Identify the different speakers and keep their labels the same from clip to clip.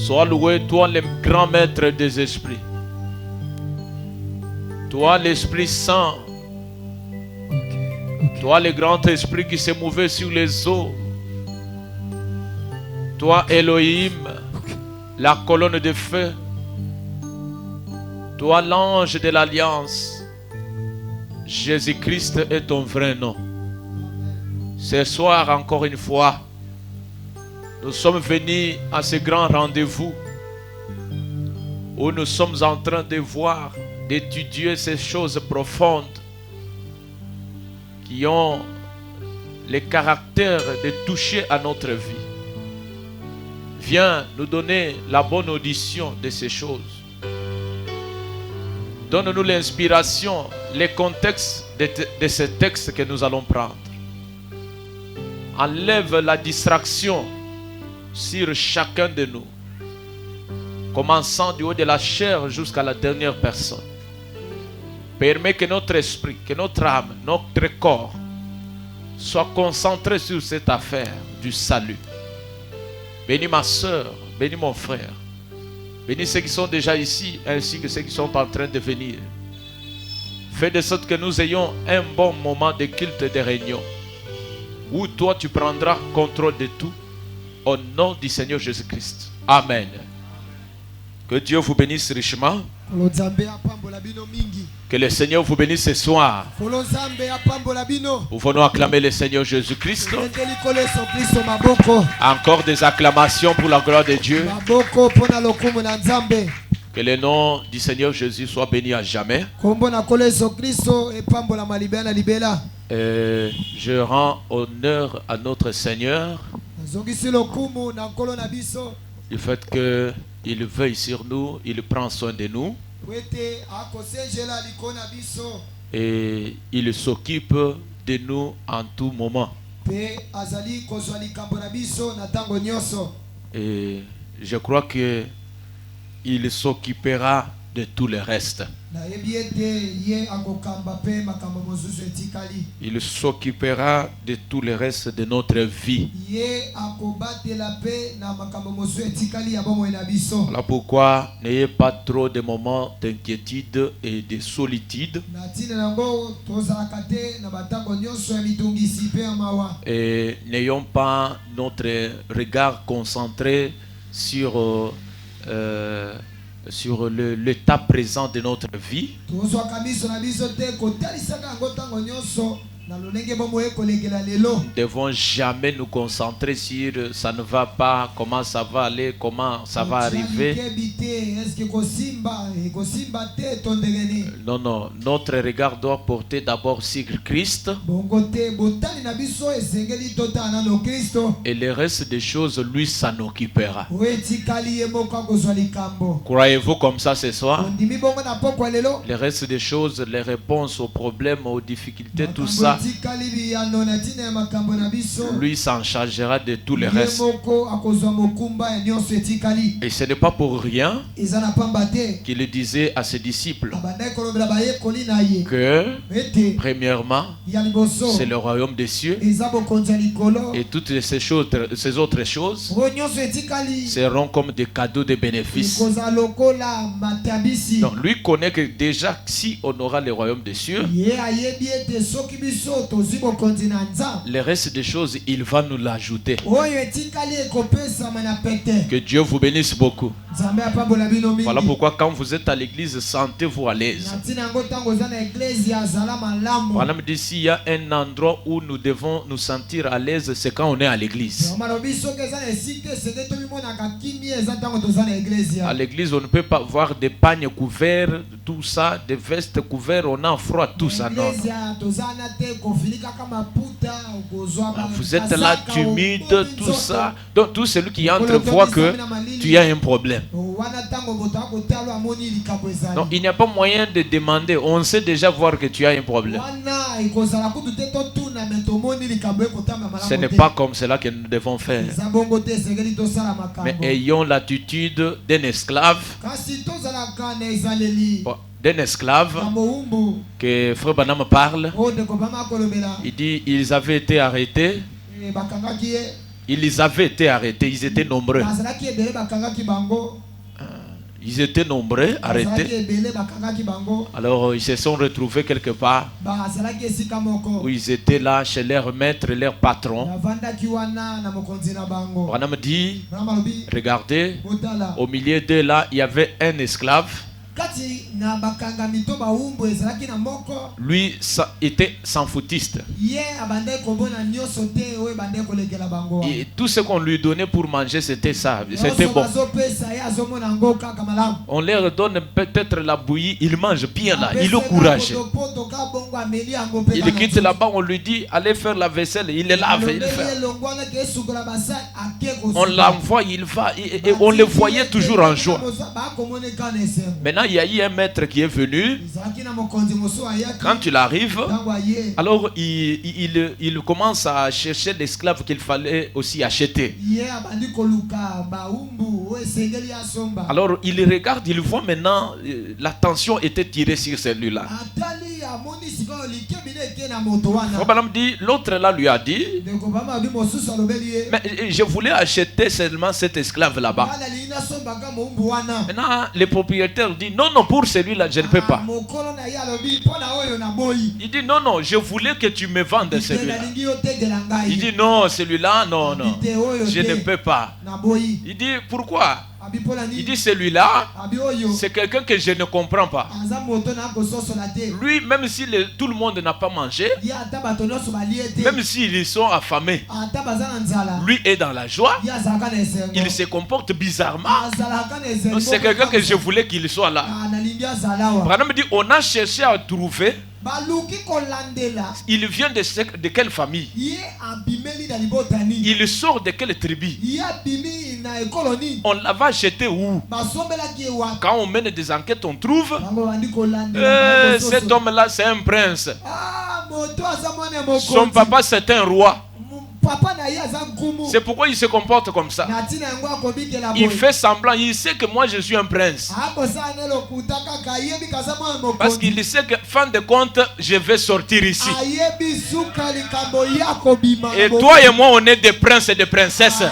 Speaker 1: Sois loué, toi le grand maître des esprits. Toi l'Esprit Saint. Toi le grand esprit qui s'est mouvé sur les eaux. Toi Elohim, la colonne de feu. Toi l'ange de l'alliance. Jésus-Christ est ton vrai nom. Ce soir encore une fois, nous sommes venus à ce grand rendez-vous où nous sommes en train de voir, d'étudier ces choses profondes qui ont le caractère de toucher à notre vie. Viens nous donner la bonne audition de ces choses. Donne-nous l'inspiration, le contexte de ces textes que nous allons prendre. Enlève la distraction sur chacun de nous, commençant du haut de la chair jusqu'à la dernière personne. Permets que notre esprit, que notre âme, notre corps soit concentré sur cette affaire du salut. Bénis ma soeur, bénis mon frère, bénis ceux qui sont déjà ici ainsi que ceux qui sont en train de venir. Fais de sorte que nous ayons un bon moment de culte et de réunion où toi tu prendras contrôle de tout au nom du Seigneur Jésus-Christ. Amen. Que Dieu vous bénisse richement. Que le Seigneur vous bénisse ce soir. Nous venons acclamer le Seigneur Jésus-Christ. Encore des acclamations pour la gloire de Dieu. Que le nom du Seigneur Jésus soit béni à jamais. Je rends honneur à notre Seigneur du fait qu'il veille sur nous, il prend soin de nous et il s'occupe de nous en tout moment. Et je crois qu'il s'occupera de tout le reste. Il s'occupera de tout le reste de notre vie. Voilà pourquoi n'ayez pas trop de moments d'inquiétude et de solitude. Et n'ayons pas notre regard concentré sur l'état présent de notre vie. Nous ne devons jamais nous concentrer sur ça ne va pas, comment ça va aller, comment ça va arriver. Non, non, notre regard doit porter d'abord sur Christ. Et le reste des choses, lui s'en occupera. Croyez-vous comme ça ce soir? Le reste des choses, les réponses aux problèmes, aux difficultés, tout ça, lui s'en chargera de tout le reste. Et ce n'est pas pour rien qu'il disait à ses disciples que premièrement c'est le royaume des cieux et toutes ces autres choses seront comme des cadeaux de bénéfices. Donc lui connaît que déjà si on aura le royaume des cieux, le reste des choses, il va nous l'ajouter. Que Dieu vous bénisse beaucoup. Voilà pourquoi quand vous êtes à l'église, sentez-vous à l'aise. Voilà me dit s'il y a un endroit où nous devons nous sentir à l'aise, c'est quand on est à l'église. À l'église, on ne peut pas voir des pagnes couverts, tout ça, des vestes couvertes, on a froid, tout ça. Non. Vous êtes là, timide, tout ça. Donc tout celui qui entre voit que tu as un problème. Donc il n'y a pas moyen de demander. On sait déjà voir que tu as un problème. Ce n'est pas comme cela que nous devons faire. Mais ayons l'attitude d'un esclave. D'un esclave que Frère Branham parle. Il dit ils avaient été arrêtés ils avaient été arrêtés, ils étaient nombreux. Ils étaient nombreux, arrêtés. Alors ils se sont retrouvés quelque part où ils étaient là chez leur maître, leur patron. Branham dit, regardez, au milieu d'eux là, il y avait un esclave. Lui était sans foutiste. Et tout ce qu'on lui donnait pour manger, c'était ça. C'était bon. On leur donne peut-être la bouillie, il mange bien là, il est courageux. Il quitte là-bas, on lui dit, allez faire la vaisselle, il est là, il fait. On l'envoie, il va, et on le voyait toujours en joie. Maintenant, il y a eu un maître qui est venu. Quand il arrive, alors il commence à chercher l'esclave qu'il fallait aussi acheter. Alors il regarde, il voit maintenant l'attention était tirée sur celui-là. L'autre là lui a dit, mais je voulais acheter seulement cet esclave là-bas. Maintenant le propriétaire dit, non, pour celui-là je ne peux pas. Il dit, non, je voulais que tu me vendes celui-là. Il dit, non, celui-là, non, je ne peux pas. Il dit, pourquoi? Il dit, celui-là, c'est quelqu'un que je ne comprends pas. Lui, même si tout le monde n'a pas mangé, même s'ils sont affamés, lui est dans la joie. Il se comporte bizarrement. C'est quelqu'un que je voulais qu'il soit là. Branham dit, on a cherché à trouver. Il vient de quelle famille? Il sort de quelle tribu? On l'avait acheté où? Quand on mène des enquêtes, on trouve cet homme-là, c'est un prince. Son papa, c'est un roi. C'est pourquoi il se comporte comme ça. Il fait semblant, il sait que moi je suis un prince. Parce qu'il sait que fin de compte, je vais sortir ici. Et toi et moi, on est des princes et des princesses.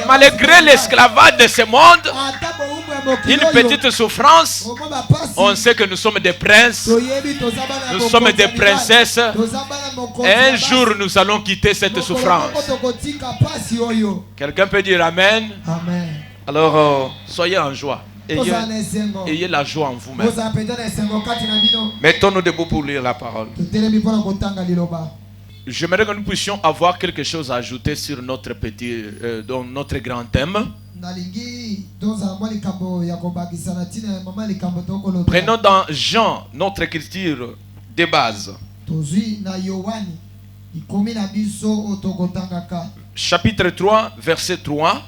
Speaker 1: Malgré l'esclavage de ce monde, une petite souffrance, on sait que nous sommes des princes, nous sommes des princesses. Et un jour, nous allons quitter cette souffrance. Quelqu'un peut dire Amen?
Speaker 2: Amen.
Speaker 1: Alors, soyez en joie. Ayez la joie en vous-même. Mettons-nous debout pour lire la parole. J'aimerais que nous puissions avoir quelque chose à ajouter sur notre petit, dans notre grand thème. Prenons dans Jean notre écriture de base. Chapitre 3, verset 3.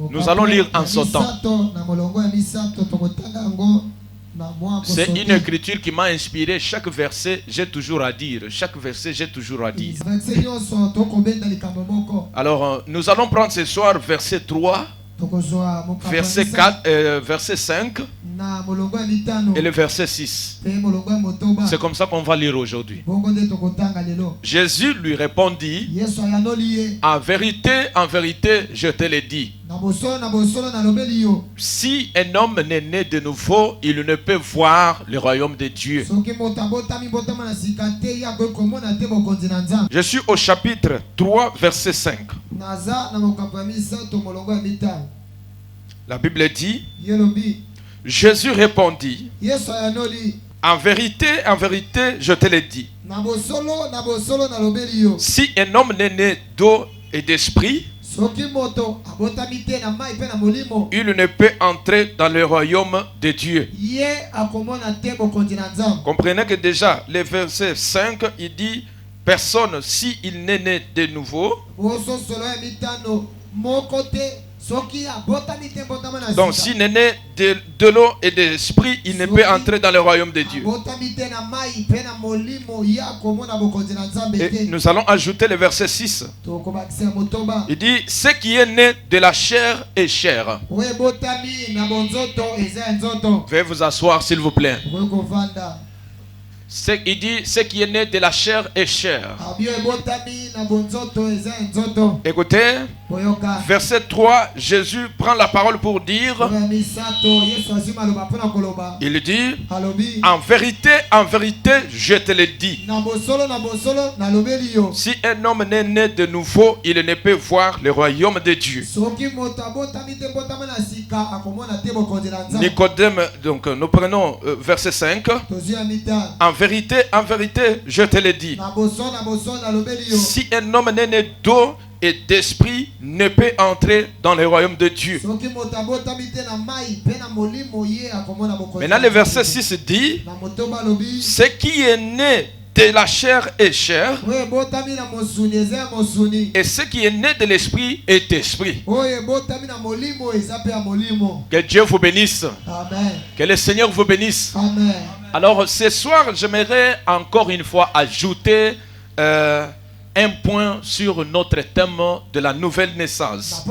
Speaker 1: Nous allons lire en sautant. C'est une écriture qui m'a inspiré. Chaque verset, j'ai toujours à dire. Chaque verset, j'ai toujours à dire. Alors, nous allons prendre ce soir verset 3, verset 4, verset 5 et le verset 6. C'est comme ça qu'on va lire aujourd'hui. Jésus lui répondit, en vérité, je te le dis. Si un homme n'est né de nouveau, il ne peut voir le royaume de Dieu. Je suis au chapitre 3, verset 5. La Bible dit, Jésus répondit, en vérité, je te le dis. Si un homme n'est né d'eau et d'esprit, il ne peut entrer dans le royaume de Dieu. Comprenez que déjà, le verset 5, il dit, personne, s'il n'est né de nouveau, donc s'il est né de l'eau et de l'esprit, il ne peut entrer dans le royaume de Dieu. Et nous allons ajouter le verset 6. Il dit, ce qui est né de la chair est chair. Veuillez vous asseoir s'il vous plaît. Il dit, ce qui est né de la chair est chair. Écoutez, verset 3, Jésus prend la parole pour dire, il dit, en vérité, je te le dis. Si un homme n'est né de nouveau, il ne peut voir le royaume de Dieu. Nicodème, donc nous prenons verset 5. En vérité, je te le dis. Si un homme n'est né d'eau et d'esprit, ne peut entrer dans le royaume de Dieu. Maintenant, le verset 6 dit, ce qui est né de la chair est chair, et ce qui est né de l'esprit est esprit. Que Dieu vous bénisse.
Speaker 2: Amen.
Speaker 1: Que le Seigneur vous bénisse.
Speaker 2: Amen.
Speaker 1: Alors ce soir, j'aimerais encore une fois ajouter un point sur notre thème de la nouvelle naissance.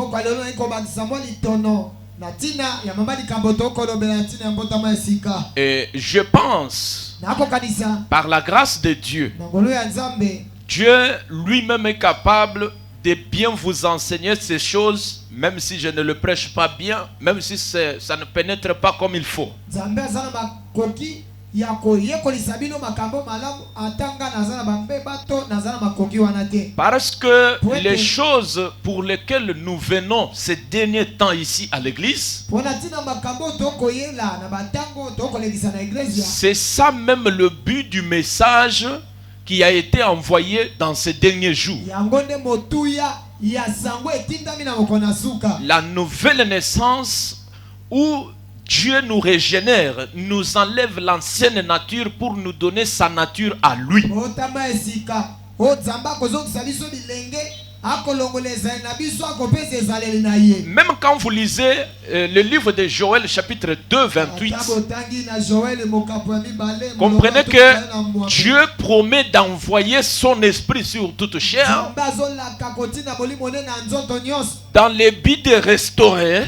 Speaker 1: Et je pense, par la grâce de Dieu, Dieu lui-même est capable de bien vous enseigner ces choses, même si je ne le prêche pas bien, même si ça ne pénètre pas comme il faut. Parce que les choses pour lesquelles nous venons ces derniers temps ici à l'église, c'est ça même le but du message qui a été envoyé dans ces derniers jours. La nouvelle naissance où Dieu nous régénère, nous enlève l'ancienne nature pour nous donner sa nature à lui. Même quand vous lisez le livre de Joël chapitre 2 28, comprenez que Dieu promet d'envoyer son esprit sur toute chair dans le but de restaurer,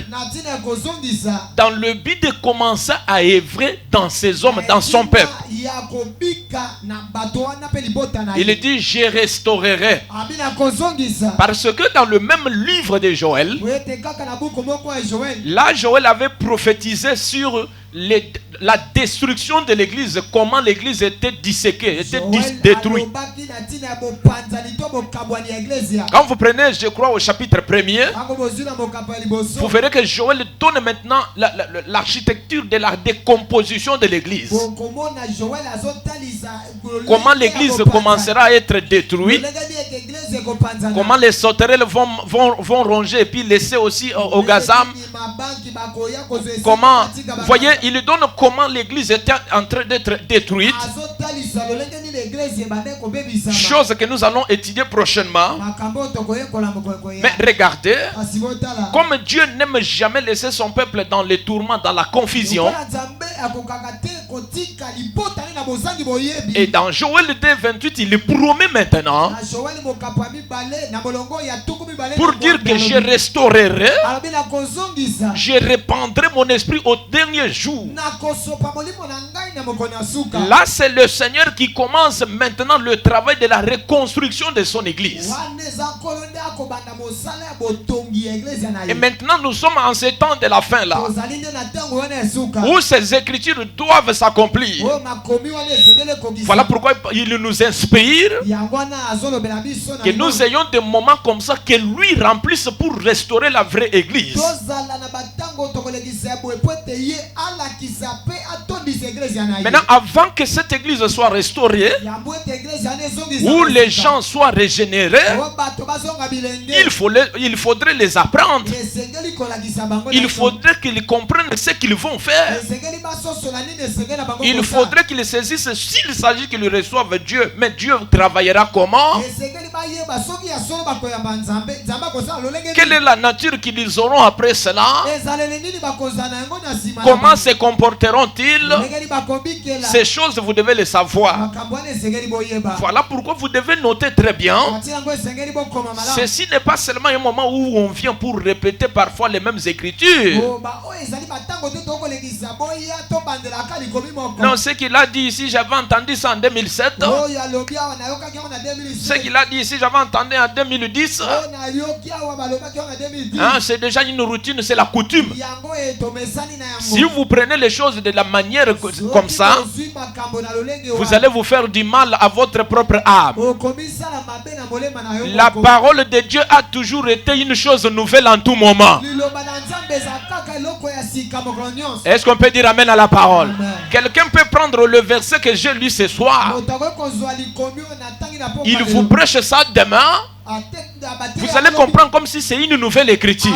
Speaker 1: dans le but de commencer à œuvrer dans ses hommes, dans son peuple. Il dit, je restaurerai. Parce que dans le même livre de Joël, là Joël avait prophétisé sur la destruction de l'église, comment l'église était disséquée, était détruite. Quand vous prenez, je crois, au chapitre 1er, vous verrez que Joël donne maintenant l'architecture de la décomposition de l'église. Comment l'église commencera à être détruite, comment les sauterelles vont ronger et puis laisser aussi au gazam. Comment, vous voyez, il donne comment l'église était en train d'être détruite. Chose que nous allons étudier prochainement. Mais regardez, comme Dieu n'aime jamais laisser son peuple dans les tourments, dans la confusion. Et dans Joël 2 28, il promet maintenant pour dire que je restaurerai, je répandrai mon esprit au dernier jour. Là, c'est le Seigneur qui commence maintenant le travail de la reconstruction de son église. Et maintenant, nous sommes en ce temps de la fin là, où ces écritures doivent s'accomplir. Voilà pourquoi il nous inspire que nous ayons des moments comme ça, que lui remplisse pour restaurer la vraie église. Maintenant, avant que cette église soit restaurée, où les gens soient régénérés, il faudrait les apprendre. Il faudrait qu'ils comprennent ce qu'ils vont faire. Il faudrait qu'ils saisissent s'il s'agit qu'ils reçoivent Dieu. Mais Dieu travaillera comment? Quelle est la nature qu'ils auront après cela? Comment se comporteront-ils? Ces choses, vous devez les savoir. Voilà pourquoi vous devez noter très bien. Ceci n'est pas seulement un moment où on vient pour répéter parfois les mêmes écritures. Non, ce qu'il a dit ici, j'avais entendu ça en 2007. Ce qu'il a dit ici, j'avais entendu en 2010. Hein, c'est déjà une routine, c'est la coutume. Si vous prenez les choses de la manière comme ça, vous allez vous faire du mal à votre propre âme. La parole de Dieu a toujours été une chose nouvelle en tout moment. Est-ce qu'on peut dire amen à la parole? Quelqu'un peut prendre le verset que j'ai lu ce soir. Il vous prêche ça demain. Vous allez comprendre comme si c'est une nouvelle écriture.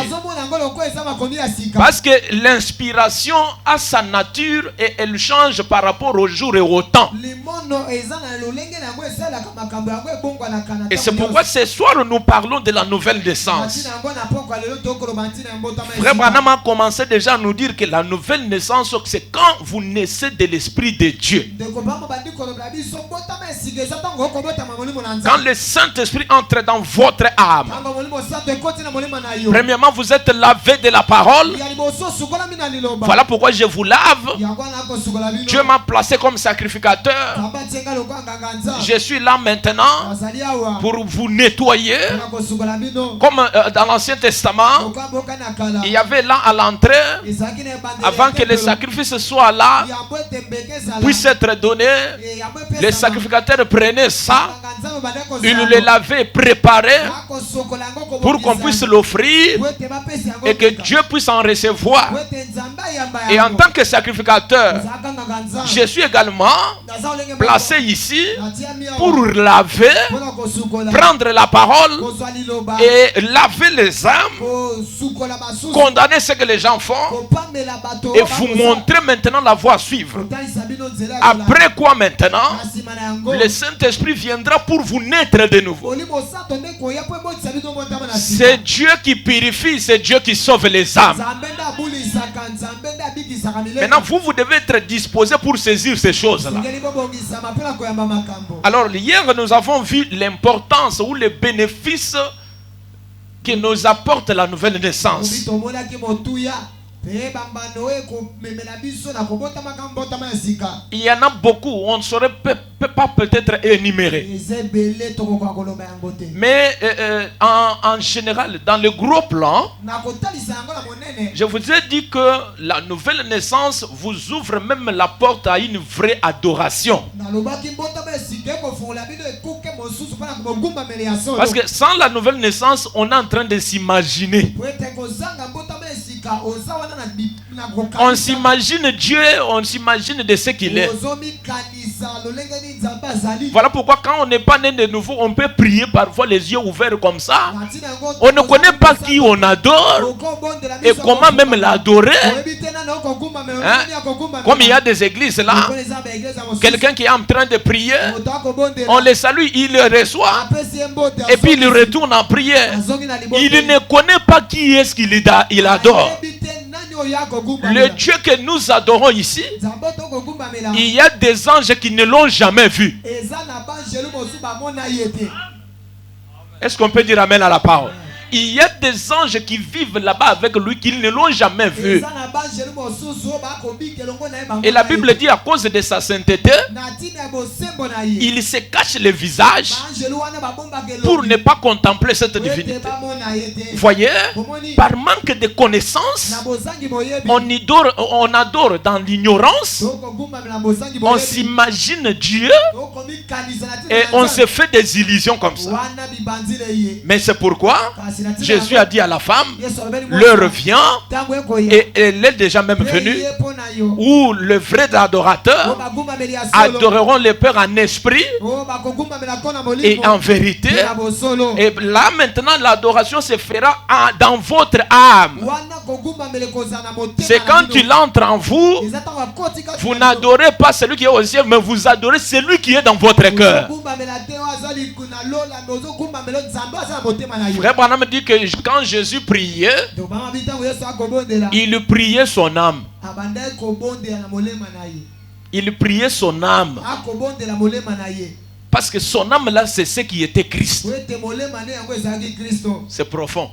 Speaker 1: Parce que l'inspiration a sa nature et elle change par rapport au jour et au temps. Et c'est pourquoi ce soir nous parlons de la nouvelle naissance. Frère Branham a commencé déjà à nous dire que la nouvelle naissance, c'est quand vous naissez de l'Esprit de Dieu. Quand le Saint-Esprit entre dans votre âme. Premièrement, vous êtes lavé de la parole. Voilà pourquoi je vous lave. Dieu m'a placé comme sacrificateur. Je suis là maintenant pour vous nettoyer. Comme dans l'Ancien Testament, il y avait là à l'entrée, avant que les sacrifices soient là, puissent être donnés, les sacrificateurs prenaient ça, ils le lavaient, préparaient pour qu'on puisse l'offrir et que Dieu puisse en recevoir. Et en tant que sacrificateur, je suis également placé ici pour laver, prendre la parole et laver les âmes, condamner ce que les gens font et vous montrer maintenant la voie à suivre. Après quoi maintenant, le Saint-Esprit viendra pour vous naître de nouveau. C'est Dieu qui purifie, c'est Dieu qui sauve les âmes. Maintenant, vous devez être disposé pour saisir ces choses-là. Alors, hier, nous avons vu l'importance ou les bénéfices que nous apporte la nouvelle naissance. Il y en a beaucoup, on ne saurait pas peut-être énumérer. Mais en général, dans le gros plan, je vous ai dit que la nouvelle naissance vous ouvre même la porte à une vraie adoration. Parce que sans la nouvelle naissance, on est en train de s'imaginer. On s'imagine Dieu, on s'imagine de ce qu'il est. Voilà pourquoi quand on n'est pas né de nouveau, on peut prier parfois les yeux ouverts comme ça. On ne connaît pas qui on adore et comment même l'adorer. Hein? Comme il y a des églises là, quelqu'un qui est en train de prier, on le salue, il le reçoit et puis il retourne en prière. Il ne connaît pas qui est-ce qu'il adore. Le Dieu que nous adorons ici, il y a des anges qui ne l'ont jamais vu. Est-ce qu'on peut dire amen à la parole? Il y a des anges qui vivent là-bas avec lui qui ne l'ont jamais vu. Et la Bible dit à cause de sa sainteté, il se cache le visage pour ne pas contempler cette divinité. Voyez, par manque de connaissances, on adore dans l'ignorance, on s'imagine Dieu et on se fait des illusions comme ça. Mais c'est pourquoi Jésus a dit à la femme, l'heure vient, et elle est déjà même venue, où le vrai adorateur adoreront le Père en esprit et en vérité. Et là maintenant l'adoration se fera dans votre âme. C'est quand il entre en vous, vous n'adorez pas celui qui est au ciel, mais vous adorez celui qui est dans votre cœur. Frère Branham dit que quand Jésus priait, il priait son âme. Il priait son âme. Parce que son âme là, c'est ce qui était Christ. C'est profond.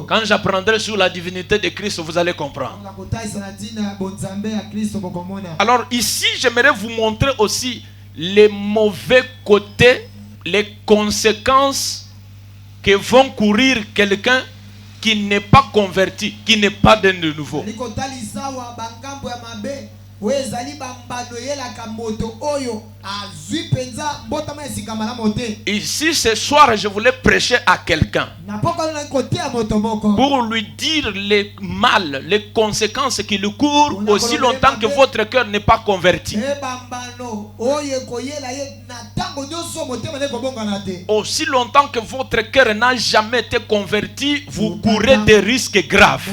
Speaker 1: Quand j'apprendrai sur la divinité de Christ, vous allez comprendre. Alors ici, j'aimerais vous montrer aussi les mauvais côtés, les conséquences que vont courir quelqu'un qui n'est pas converti, qui n'est pas de nouveau. Ici ce soir je voulais prêcher à quelqu'un pour lui dire les mal, les conséquences qui le courent aussi longtemps que votre cœur n'est pas converti. Aussi longtemps que votre cœur n'a jamais été converti, vous courez des risques graves.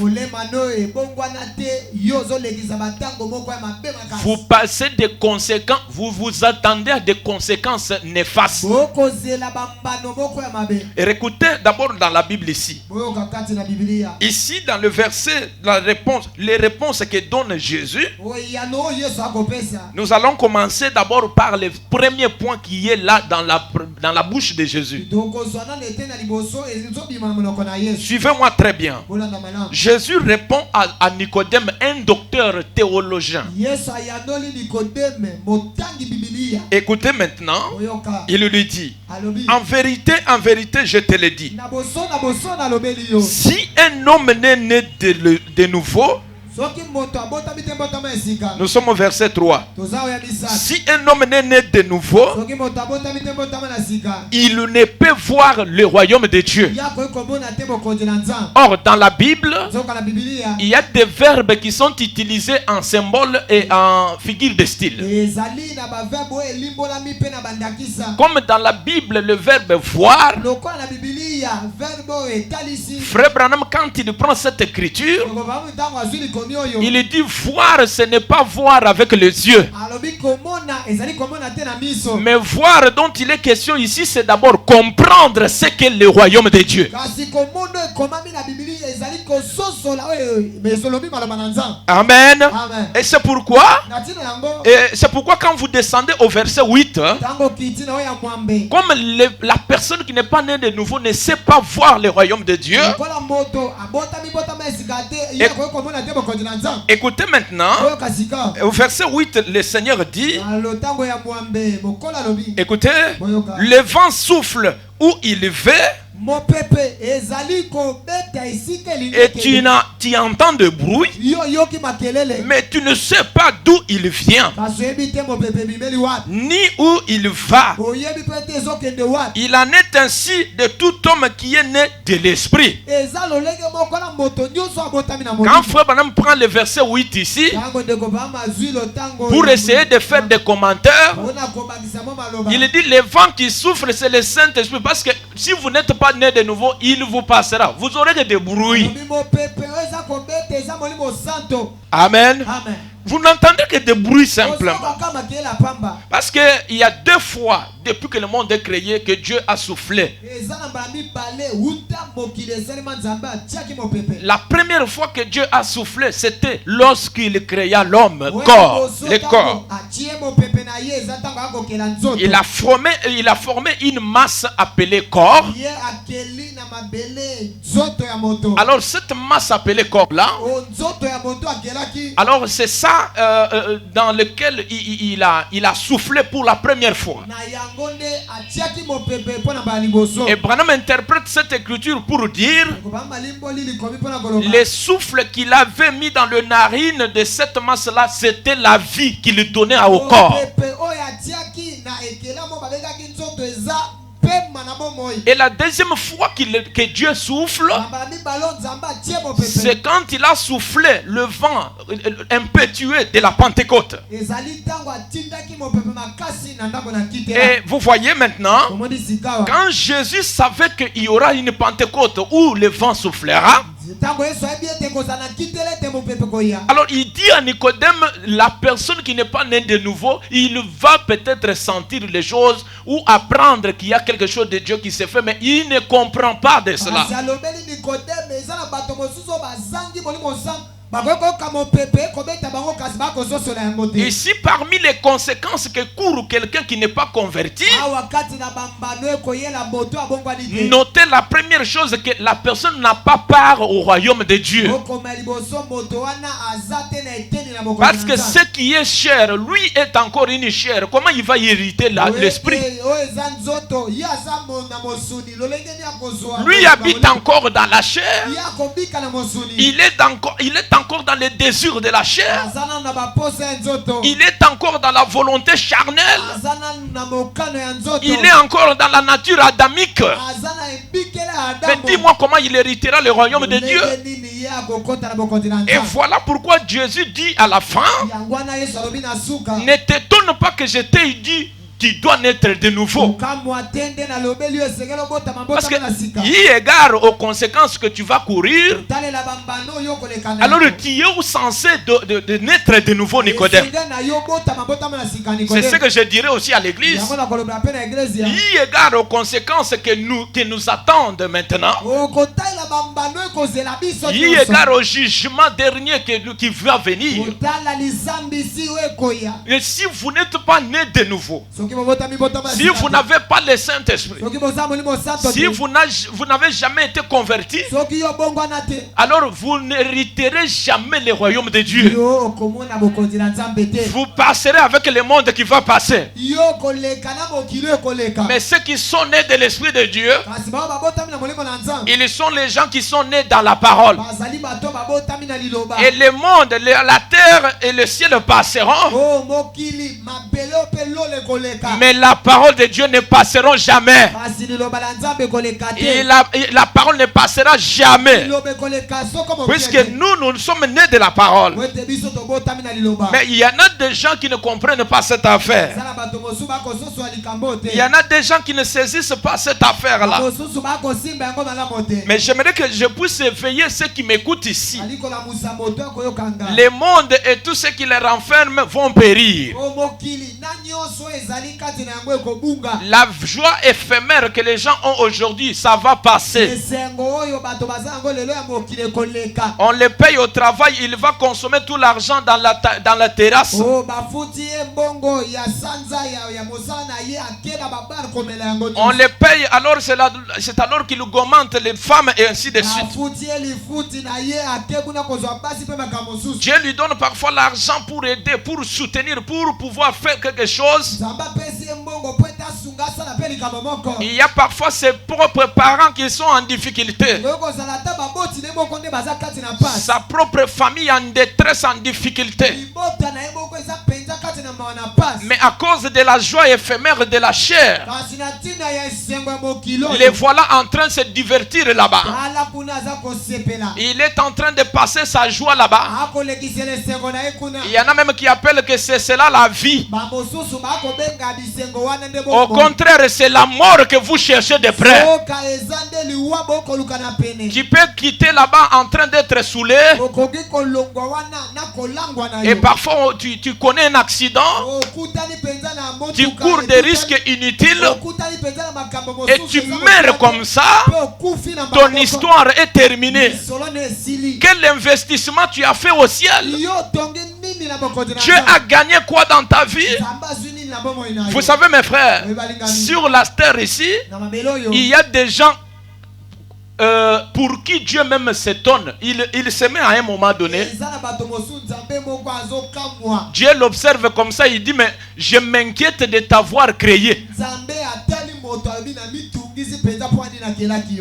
Speaker 1: Vous passez des conséquences, vous vous attendez à des conséquences néfastes. Et écoutez d'abord dans la Bible ici. Ici dans le verset, les réponses que donne Jésus, nous allons commencer d'abord par le premier point qui est là dans la bouche de Jésus. Suivez-moi très bien. Jésus répond à Nicodème, un docteur théologien. Écoutez maintenant, il lui dit, en vérité, je te le dis, si un homme n'est né de nouveau, nous sommes au verset 3. Si un homme n'est né de nouveau, il ne peut voir le royaume de Dieu. Or, dans la Bible, il y a des verbes qui sont utilisés en symbole et en figure de style. Comme dans la Bible, le verbe voir, Frère Branham, quand il prend cette écriture, il dit voir, ce n'est pas voir avec les yeux. Mais voir dont il est question ici, c'est d'abord comprendre ce qu'est le royaume de Dieu. Amen. Et c'est pourquoi quand vous descendez au verset 8, comme la personne qui n'est pas née de nouveau ne sait pas voir le royaume de Dieu, écoutez maintenant, au verset 8, le Seigneur dit, écoutez, le vent souffle où il veut, et tu entends de bruit, mais tu ne sais pas d'où il vient, ni où il va. Il en est ainsi de tout homme qui est né de l'esprit. Quand Frère Branham prend le verset 8 ici, pour essayer de faire des commentaires, il dit le vent qui souffle, c'est le Saint-Esprit. Parce que si vous n'êtes pas né de nouveau, il vous passera. Vous aurez des bruits. Amen. Vous n'entendez que des bruits simplement. Parce qu'il y a 2 fois depuis que le monde est créé que Dieu a soufflé. La première fois que Dieu a soufflé, c'était lorsqu'il créa l'homme, le corps. Il a formé une masse appelée corps. Alors cette masse appelée corps là, alors c'est ça dans lequel il a soufflé pour la première fois. Et Branham interprète cette écriture pour dire le souffle qu'il avait mis dans le narine de cette masse là, c'était la vie qu'il donnait au corps. Et la deuxième fois que Dieu souffle, c'est quand il a soufflé le vent impétueux de la Pentecôte. Et vous voyez maintenant, quand Jésus savait qu'il y aura une Pentecôte où le vent soufflera, alors il dit à Nicodème, la personne qui n'est pas née de nouveau, il va peut-être sentir les choses ou apprendre qu'il y a quelque chose de Dieu qui se fait, mais il ne comprend pas de cela. Ici, parmi les conséquences que court quelqu'un qui n'est pas converti, notez la première chose, que la personne n'a pas part au royaume de Dieu. Parce que ce qui est cher, lui est encore une chair. Comment il va hériter l'esprit? Lui habite encore dans la chair. Il est encore dans les désirs de la chair. Il est encore dans la volonté charnelle. Il est encore dans la nature adamique. Mais dis-moi comment il héritera le royaume de Dieu. Et voilà pourquoi Jésus dit à la fin, ne t'étonne pas que je t'ai dit, tu dois naître de nouveau. Parce que, eu égard aux conséquences que tu vas courir, alors tu es censé de naître de nouveau, Nicodème. C'est ce que je dirais aussi à l'église. Eu égard aux conséquences que nous attendent maintenant, eu égard au jugement dernier qui va venir, et si vous n'êtes pas né de nouveau, si vous n'avez pas le Saint-Esprit, si vous n'avez jamais été converti, alors vous n'hériterez jamais le royaume de Dieu. Vous passerez avec le monde qui va passer. Mais ceux qui sont nés de l'Esprit de Dieu, ils sont les gens qui sont nés dans la parole. Et le monde, la terre et le ciel passeront, mais la parole de Dieu ne passera jamais. Et la parole ne passera jamais. Puisque nous sommes nés de la parole. Mais il y en a des gens qui ne comprennent pas cette affaire. Il y en a des gens qui ne saisissent pas cette affaire-là. Mais j'aimerais que je puisse éveiller ceux qui m'écoutent ici. Le monde et tout ce qui les renferme vont périr. La joie éphémère que les gens ont aujourd'hui, ça va passer. On les paye au travail, il va consommer tout l'argent dans la terrasse. On les paye, alors c'est alors qu'ils augmentent les femmes et ainsi de suite. Dieu lui donne parfois l'argent pour aider, pour soutenir, pour pouvoir faire quelque chose. Il y a parfois ses propres parents qui sont en difficulté. Sa propre famille en détresse, en difficulté. Mais à cause de la joie éphémère de la chair, les voilà en train de se divertir là-bas. Il est en train de passer sa joie là-bas. Il y en a même qui appellent que c'est cela la vie. Au contraire, c'est la mort que vous cherchez de près. Tu peux quitter là-bas en train d'être saoulé. Et parfois tu connais un accident. Tu cours des risques inutiles. Et tu meurs comme ça. Ton histoire est terminée. Quel investissement tu as fait au ciel? Dieu a gagné quoi dans ta vie? Vous savez mes frères, sur la terre ici, il y a des gens pour qui Dieu même s'étonne. Il se met à un moment donné. Dieu l'observe comme ça, il dit mais je m'inquiète de t'avoir créé.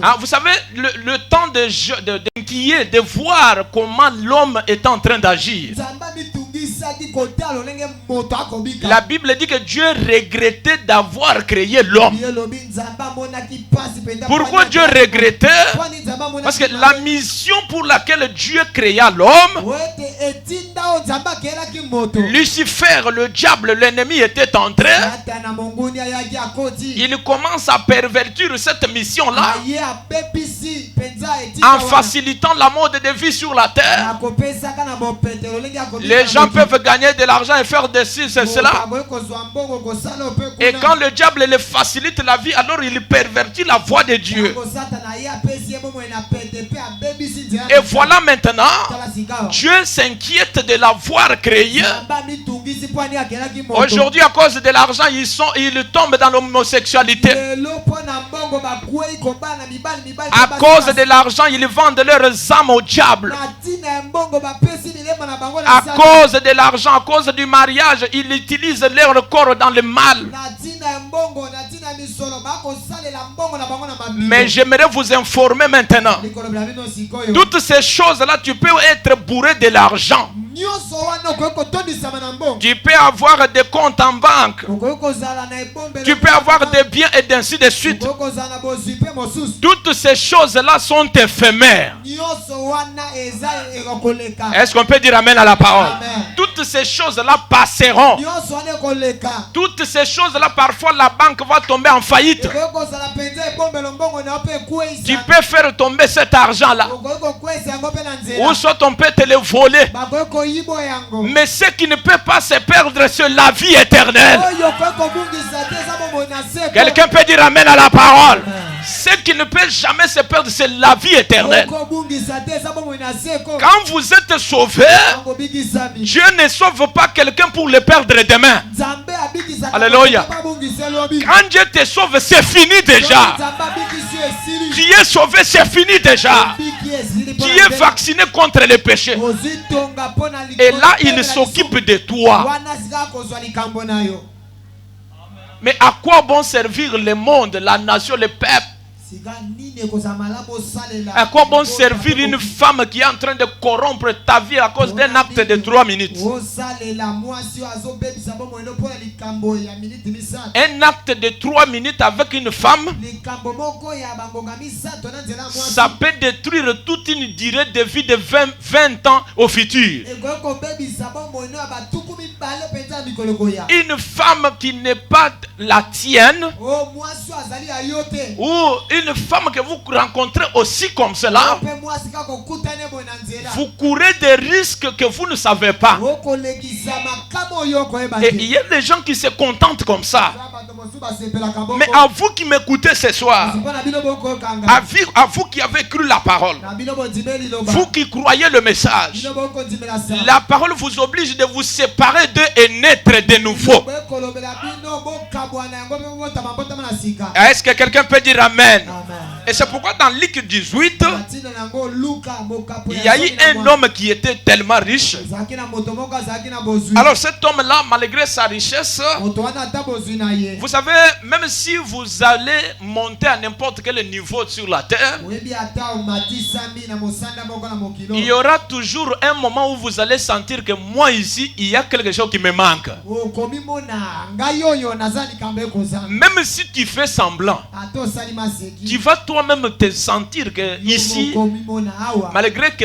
Speaker 1: Ah, vous savez, le temps d'inquiéter, de voir comment l'homme est en train d'agir. La Bible dit que Dieu regrettait d'avoir créé l'homme. Pourquoi Dieu regrettait? Parce que la mission pour laquelle Dieu créa l'homme, Lucifer, le diable, l'ennemi était en train. Il commence à pervertir cette mission-là en facilitant la mode de vie sur la terre. Les gens peuvent gagner de l'argent et faire de ci, c'est cela. Et quand le diable le facilite la vie, alors il pervertit la voix de Dieu. Et voilà maintenant, Dieu s'inquiète de l'avoir créé. Aujourd'hui, à cause de l'argent, ils tombent dans l'homosexualité. À cause de l'argent, ils vendent leurs âmes au diable. À cause de l'argent, à cause du mariage, ils utilisent leur corps dans le mal. Mais j'aimerais vous informer maintenant. Toutes ces choses-là, tu peux être bourré de l'argent. Tu peux avoir des comptes en banque. Tu peux avoir des biens et ainsi de suite. Toutes ces choses-là sont éphémères. Est-ce qu'on peut dire amen à la parole? Amen. Toutes ces choses-là passeront. Toutes ces choses-là, parfois la banque va tomber en faillite. Tu peux faire tomber cet argent-là. Ou soit on peut te le voler. Mais ce qui ne peut pas se perdre, c'est la vie éternelle. Quelqu'un peut dire amen à la parole. Ce qui ne peut jamais se perdre, c'est la vie éternelle. Quand vous êtes sauvé, Dieu ne sauve pas quelqu'un pour le perdre demain. Alléluia. Quand Dieu te sauve, c'est fini déjà. Tu es sauvé, c'est fini déjà. Tu es vacciné contre les péchés. Et là, il s'occupe de toi. Mais à quoi bon servir le monde, la nation, le peuple? À quoi bon servir une femme qui est en train de corrompre ta vie à cause d'un acte de 3 minutes? Un acte de 3 minutes avec une femme, ça peut détruire toute une durée de vie de 20 ans au futur. Une femme qui n'est pas la tienne, ou une femme que vous rencontrez aussi comme cela, vous courez des risques que vous ne savez pas. Et il y a des gens qui se contentent comme ça. Mais à vous qui m'écoutez ce soir, à vous qui avez cru la parole, vous qui croyez le message, la parole vous oblige de vous séparer d'eux et naître de nouveau. Est-ce que quelqu'un peut dire amen? Et c'est pourquoi dans Luc 18, il y a eu un homme qui était tellement riche. Alors cet homme-là, malgré sa richesse, vous savez, même si vous allez monter à n'importe quel niveau sur la terre, il y aura toujours un moment où vous allez sentir que moi ici, il y a quelque chose qui me manque. Même si tu fais semblant, tu vas toi-même te sentir que ici, malgré que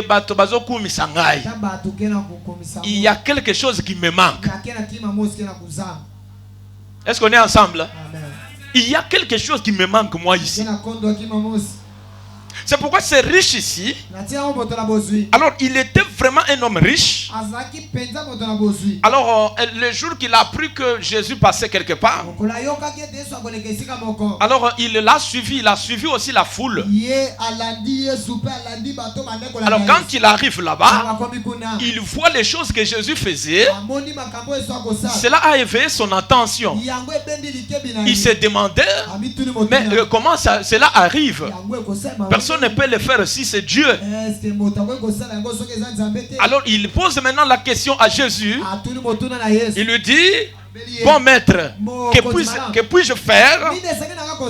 Speaker 1: il y a quelque chose qui me manque. Est-ce qu'on est ensemble? Amen. Il y a quelque chose qui me manque moi ici. C'est pourquoi c'est riche ici. Alors il était vraiment un homme riche. Alors le jour qu'il a appris que Jésus passait quelque part, alors il l'a suivi. Il a suivi aussi la foule. Alors quand il arrive là-bas, il voit les choses que Jésus faisait. Cela a éveillé son attention. Il se demandait, mais comment cela arrive? Personne ne peut le faire si c'est Dieu. Alors il pose maintenant la question à Jésus. Il lui dit, bon maître, que puis-je faire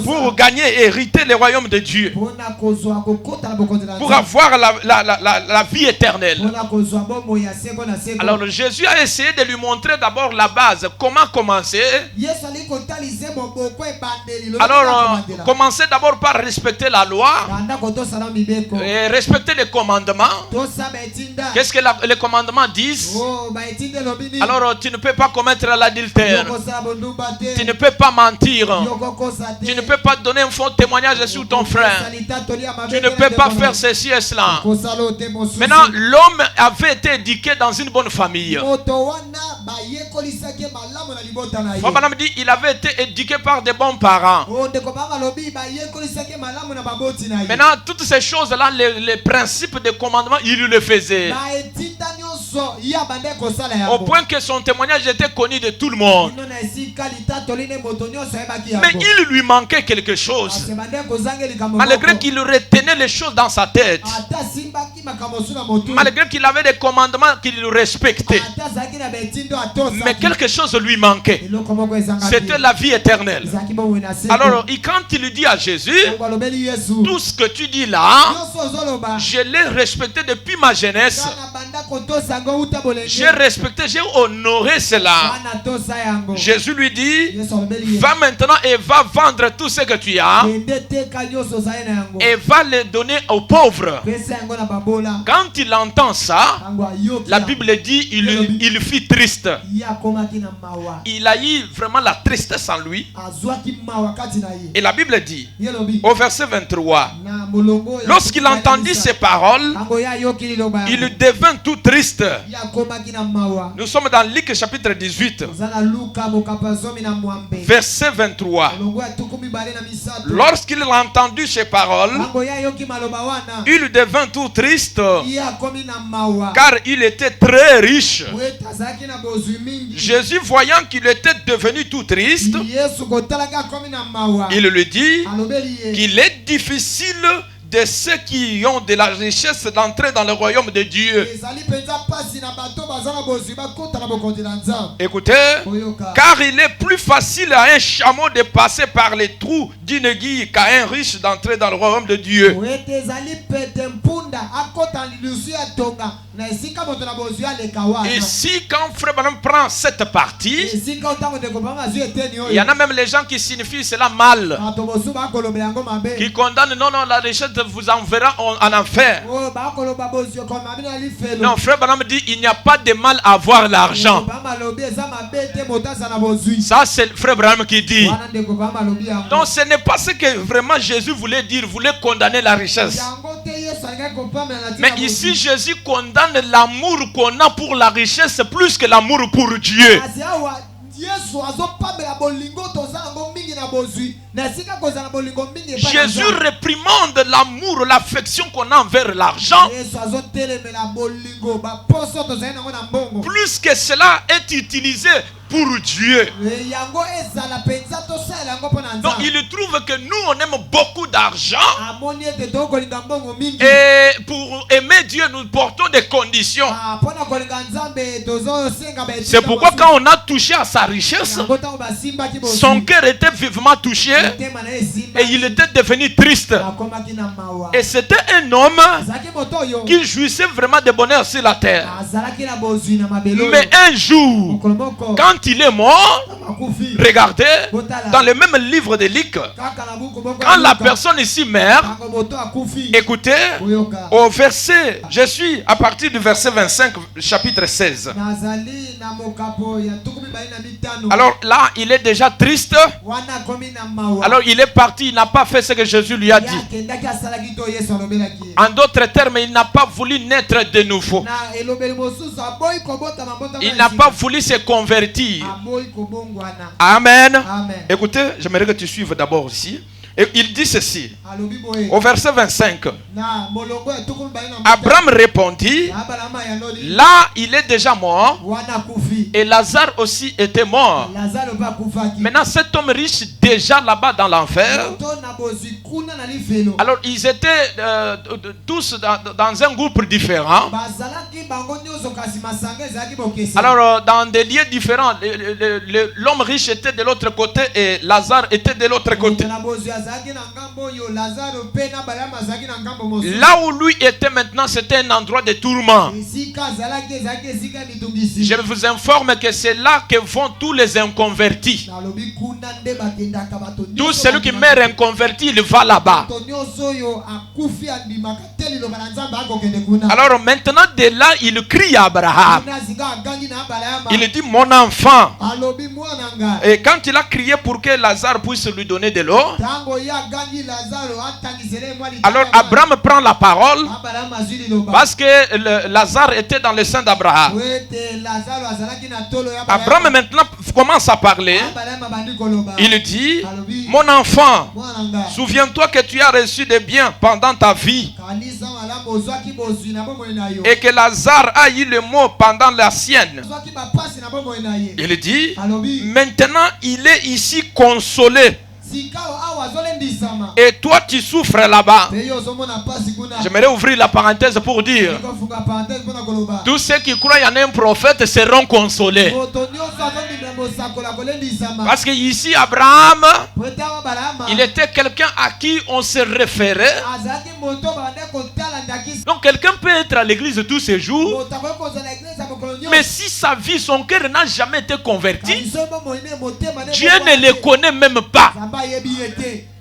Speaker 1: pour gagner et hériter le royaume de Dieu, pour avoir la vie éternelle? Alors Jésus a essayé de lui montrer d'abord la base, comment commencer. Alors commencez d'abord par respecter la loi et respecter les commandements. Qu'est-ce que les commandements disent? Alors tu ne peux pas commettre l'adultère, tu ne peux pas mentir, tu ne peux pas donner un faux témoignage sur ton frère, tu ne peux pas faire ceci et cela. Maintenant l'homme avait été éduqué dans une bonne famille. Frère Branham dit il avait été éduqué par des bons parents. Maintenant, toutes ces choses-là, les principes des commandements, il le faisait. Au point que son témoignage était connu de tout le monde. Mais il lui manquait quelque chose. Malgré qu'il retenait les choses dans sa tête. Malgré qu'il avait des commandements qu'il respectait. Mais quelque chose lui manquait. C'était la vie éternelle. Alors, quand il dit à Jésus, tout ce que tu dis là, je l'ai respecté depuis ma jeunesse. J'ai respecté, j'ai honoré cela. Jésus lui dit, va maintenant et va vendre tout ce que tu as et va le donner aux pauvres. Quand il entend ça, la Bible dit, il fut triste. Il a eu vraiment la tristesse en lui. Et la Bible dit, au verset 23, lorsqu'il entendit ces paroles, il devint tout triste. Nous sommes dans Luc chapitre 18, verset 23. Lorsqu'il a entendu ces paroles, il devint tout triste, car il était très riche. Jésus, voyant qu'il était devenu tout triste, il lui dit qu'il est difficile de ceux qui ont de la richesse d'entrer dans le royaume de Dieu. Écoutez, car il est plus facile à un chameau de passer par les trous d'une aiguille qu'à un riche d'entrer dans le royaume de Dieu. Ici, quand Frère Branham prend cette partie, il y en a même les gens qui signifient cela mal, qui condamnent, non, la richesse vous enverra en enfer. Non, Frère Branham dit il n'y a pas de mal à avoir l'argent. Ça, c'est Frère Branham qui dit. Donc, ce n'est pas ce que vraiment Jésus voulait dire, voulait condamner la richesse. Mais ici, Jésus condamne l'amour qu'on a pour la richesse plus que l'amour pour Dieu. Jésus réprimande l'amour, l'affection qu'on a envers l'argent. Plus que cela est utilisé pour Dieu. Donc il trouve que nous on aime beaucoup d'argent. Et pour aimer Dieu nous portons des conditions. C'est pourquoi quand on a touché à sa richesse, son cœur était vivement touché et il était devenu triste. Et c'était un homme qui jouissait vraiment de bonheur sur la terre. Mais un jour, quand il est mort, regardez, dans le même livre de Luc, quand la personne ici meurt, écoutez, au verset, je suis à partir du verset 25, chapitre 16. Alors là, il est déjà triste. Alors il est parti, il n'a pas fait ce que Jésus lui a dit. En d'autres termes, il n'a pas voulu naître de nouveau. Il n'a pas voulu se convertir. Amen. Écoutez, j'aimerais que tu suives d'abord ici. Et il dit ceci, au verset 25. Abraham répondit, là il est déjà mort, et Lazare aussi était mort. Maintenant cet homme riche déjà là-bas dans l'enfer. Alors ils étaient tous dans un groupe différent. Alors dans des lieux différents, l'homme riche était de l'autre côté et Lazare était de l'autre côté. Là où lui était maintenant, c'était un endroit de tourment. Je vous informe que c'est là que vont tous les inconvertis. Tout celui qui meurt inconverti, il va là-bas. Alors maintenant, de là, il crie à Abraham. Il dit, mon enfant, Et quand il a crié pour que Lazare puisse lui donner de l'eau, alors Abraham prend la parole parce que Lazare était dans le sein d'Abraham. Abraham maintenant commence à parler. Il dit: mon enfant, souviens-toi que tu as reçu des biens pendant ta vie et que Lazare a eu le mot pendant la sienne. Il dit: maintenant il est ici consolé et toi tu souffres là-bas. J'aimerais ouvrir la parenthèse pour dire: tous ceux qui croient en un prophète seront consolés. Parce que ici Abraham, il était quelqu'un à qui on se référait. Donc quelqu'un peut être à l'église tous ces jours, mais si sa vie, son cœur n'a jamais été converti, Dieu ne le connaît même pas.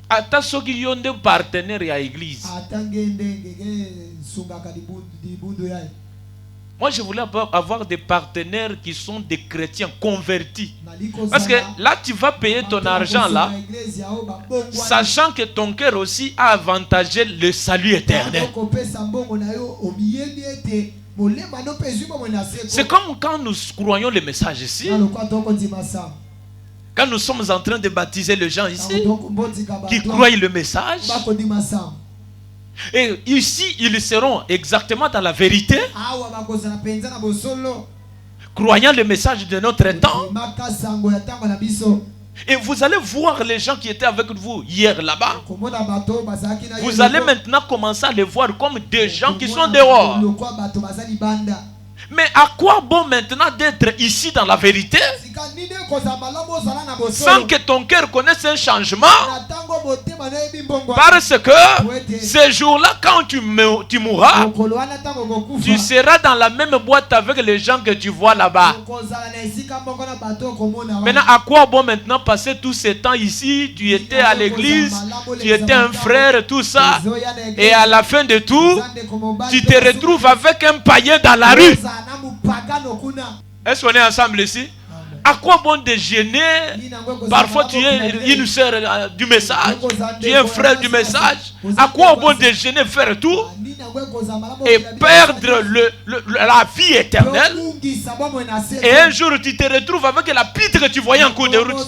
Speaker 1: Ata soki yonde partenaire à l'église. Moi, je voulais avoir des partenaires qui sont des chrétiens convertis. Parce que là, tu vas payer ton argent là, sachant que ton cœur aussi a avantagé le salut éternel. C'est comme quand nous croyons le message ici. Quand nous sommes en train de baptiser les gens ici, qui croient le message, et ici, ils seront exactement dans la vérité, croyant le message de notre temps. Et vous allez voir les gens qui étaient avec vous hier là-bas. Vous allez maintenant commencer à les voir comme des gens qui sont dehors. Mais à quoi bon maintenant d'être ici dans la vérité sans que ton cœur connaisse un changement? Parce que ce jour-là, quand tu mourras, tu seras dans la même boîte avec les gens que tu vois là-bas. Maintenant, à quoi bon maintenant passer tout ce temps ici? Tu étais à l'église, tu étais un frère, tout ça, et à la fin de tout, tu te retrouves avec un païen dans la rue. Est-ce qu'on est ensemble ici? À quoi bon déjeuner? Parfois tu es une sœur du message, tu es un frère du message. À quoi bon déjeuner, faire tout et perdre la vie éternelle? Et un jour tu te retrouves avec la pitre que tu voyais en cours de route.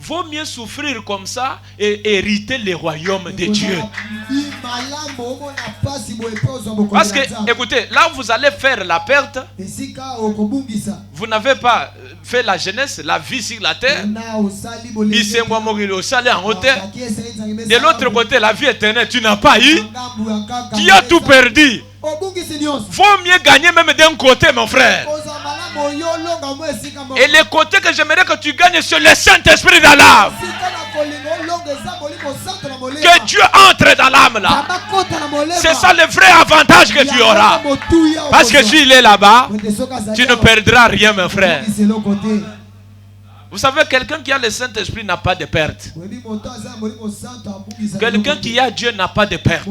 Speaker 1: Vaut mieux souffrir comme ça et hériter le royaume de Dieu. Parce que, écoutez, là vous allez faire la perte. Vous n'avez pas fait la jeunesse, la vie sur la terre. De l'autre côté, la vie éternelle, tu n'as pas eu. Tu as tout perdu. Vaut mieux gagner même d'un côté, mon frère. Et le côté que j'aimerais que tu gagnes, c'est le Saint-Esprit dans l'âme. Que Dieu entre dans l'âme là. C'est ça le vrai avantage que tu auras. Parce que s'il est là-bas, tu ne perdras rien, mon frère. Vous savez, quelqu'un qui a le Saint-Esprit n'a pas de perte. Quelqu'un qui a Dieu n'a pas de perte.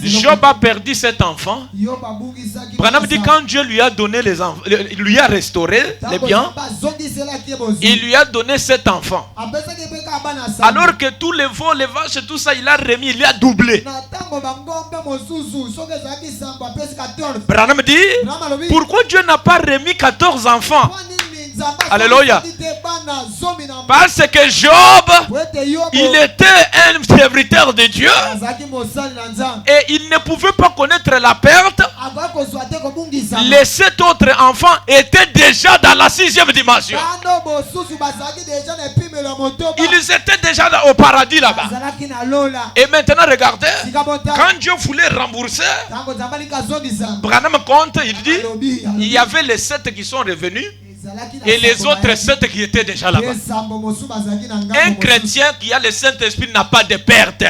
Speaker 1: Job a perdu cet enfant. Branham dit quand Dieu lui a donné les enfants, lui a restauré les biens, il lui a donné cet enfant. Alors que tous les veaux, les vaches, tout ça, il a remis, il a doublé. Branham dit pourquoi Dieu n'a pas remis 14 enfants? Alléluia. Parce que Job, il était un serviteur de Dieu et il ne pouvait pas connaître la perte. Les 7 autres enfants étaient déjà dans la 6e dimension. Ils étaient déjà au paradis là-bas. Et maintenant regardez, quand Dieu voulait rembourser, Branham compte, il dit, il y avait les 7 qui sont revenus et les autres 7 qui étaient déjà là-bas. Un chrétien qui a le Saint-Esprit n'a pas de perte.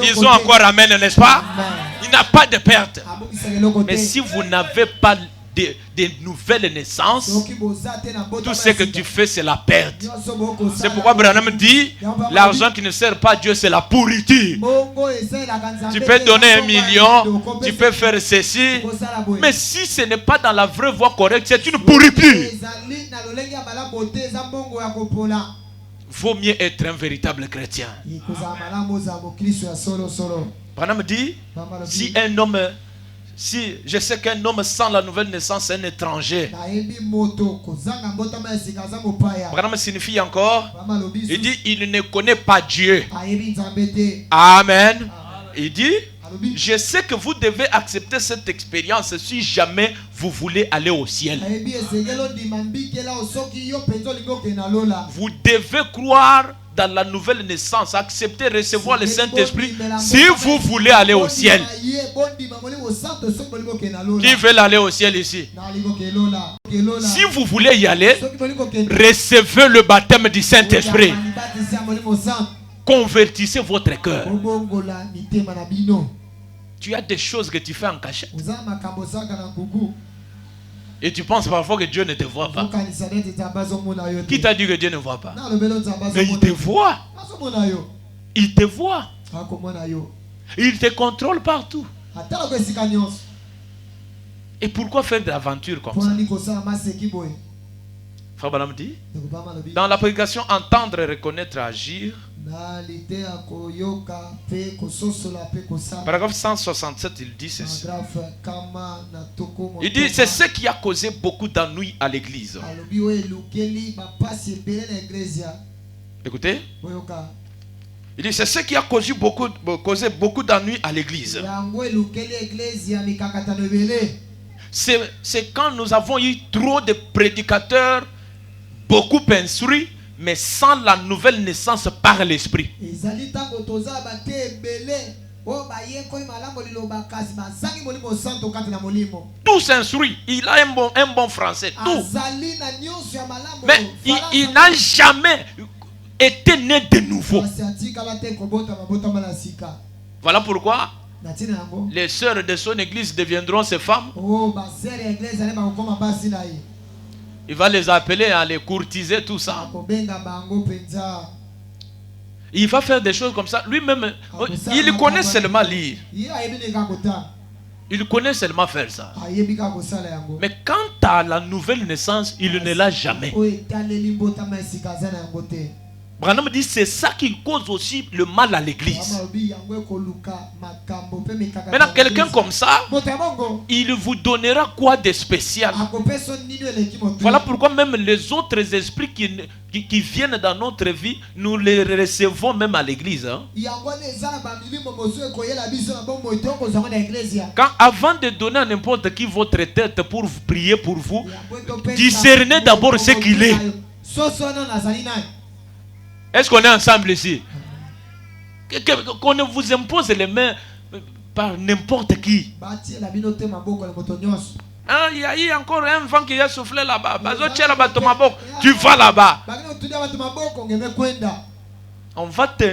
Speaker 1: Ils ont encore amen, n'est-ce pas? Il n'a pas de perte. Mais si vous n'avez pas des nouvelles naissances, tout ce que tu fais, c'est la perte. C'est pourquoi Branham dit, l'argent qui ne sert pas à Dieu, c'est la pourriture. Tu peux donner 1 million, tu peux faire ceci, mais si ce n'est pas dans la vraie voie correcte, c'est une pourriture. Vaut mieux être un véritable chrétien. Branham dit, si je sais qu'un homme sans la nouvelle naissance est un étranger. Branham signifie encore, il dit, il ne connaît pas Dieu. Amen. Il dit, je sais que vous devez accepter cette expérience si jamais vous voulez aller au ciel. Vous devez croire dans la nouvelle naissance, accepter, recevoir le Saint-Esprit si vous voulez aller au ciel. Qui veut aller au ciel ici? Si vous voulez y aller, recevez le baptême du Saint-Esprit. Convertissez votre cœur. Tu as des choses que tu fais en cachette. Et tu penses parfois que Dieu ne te voit pas. Qui t'a dit que Dieu ne voit pas? Mais il te voit. Il te voit. Il te contrôle partout. Et pourquoi faire de l'aventure comme ça? Frère Branham dit, dans la prédication, entendre, reconnaître, agir. Paragraphe 167, il dit ceci. Il dit, c'est ce qui a causé beaucoup d'ennuis à l'église. Écoutez. Il dit, c'est ce qui a causé beaucoup d'ennuis à l'église. C'est quand nous avons eu trop de prédicateurs, beaucoup instruits, mais sans la nouvelle naissance par l'esprit. Tous instruits. Il a un bon français. Tout. Mais il n'a jamais été né de nouveau. Voilà pourquoi les sœurs de son église deviendront ses femmes. Il va les appeler à les courtiser, tout ça. Il va faire des choses comme ça. Lui-même, il connaît seulement lire. Il connaît seulement faire ça. Mais quant à la nouvelle naissance, il ne l'a jamais. Branham dit c'est ça qui cause aussi le mal à l'église. Maintenant, quelqu'un comme ça, il vous donnera quoi de spécial? Voilà pourquoi même les autres esprits qui viennent dans notre vie, nous les recevons même à l'église. Hein? Quand avant de donner à n'importe qui votre tête pour prier pour vous, discernez d'abord ce qu'il est. Est-ce qu'on est ensemble ici? Qu'on ne vous impose les mains par n'importe qui. Ah, il y a eu encore un vent qui a soufflé là-bas. Tu vas là-bas. On va te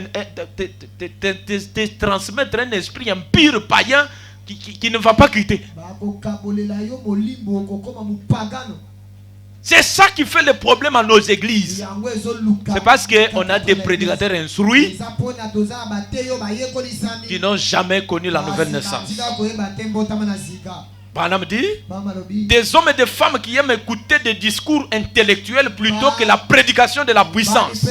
Speaker 1: transmettre un esprit, un pire païen qui ne va pas quitter. C'est ça qui fait le problème à nos églises. C'est parce qu'on a des prédicateurs instruits qui n'ont jamais connu la nouvelle naissance. Branham dit, des hommes et des femmes qui aiment écouter des discours intellectuels plutôt que la prédication de la puissance.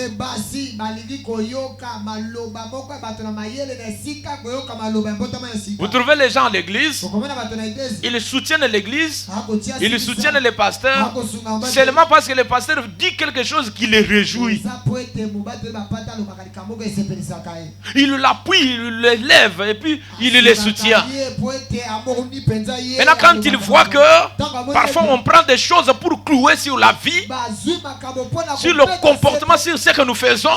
Speaker 1: Vous trouvez les gens à l'église, ils soutiennent l'église, ils soutiennent les pasteurs, seulement parce que le pasteur dit quelque chose qui les réjouit. Il l'appuie, il l'élève et puis il les soutient. Maintenant, quand il voit que parfois on prend des choses pour clouer sur la vie, sur le comportement, sur ce que nous faisons,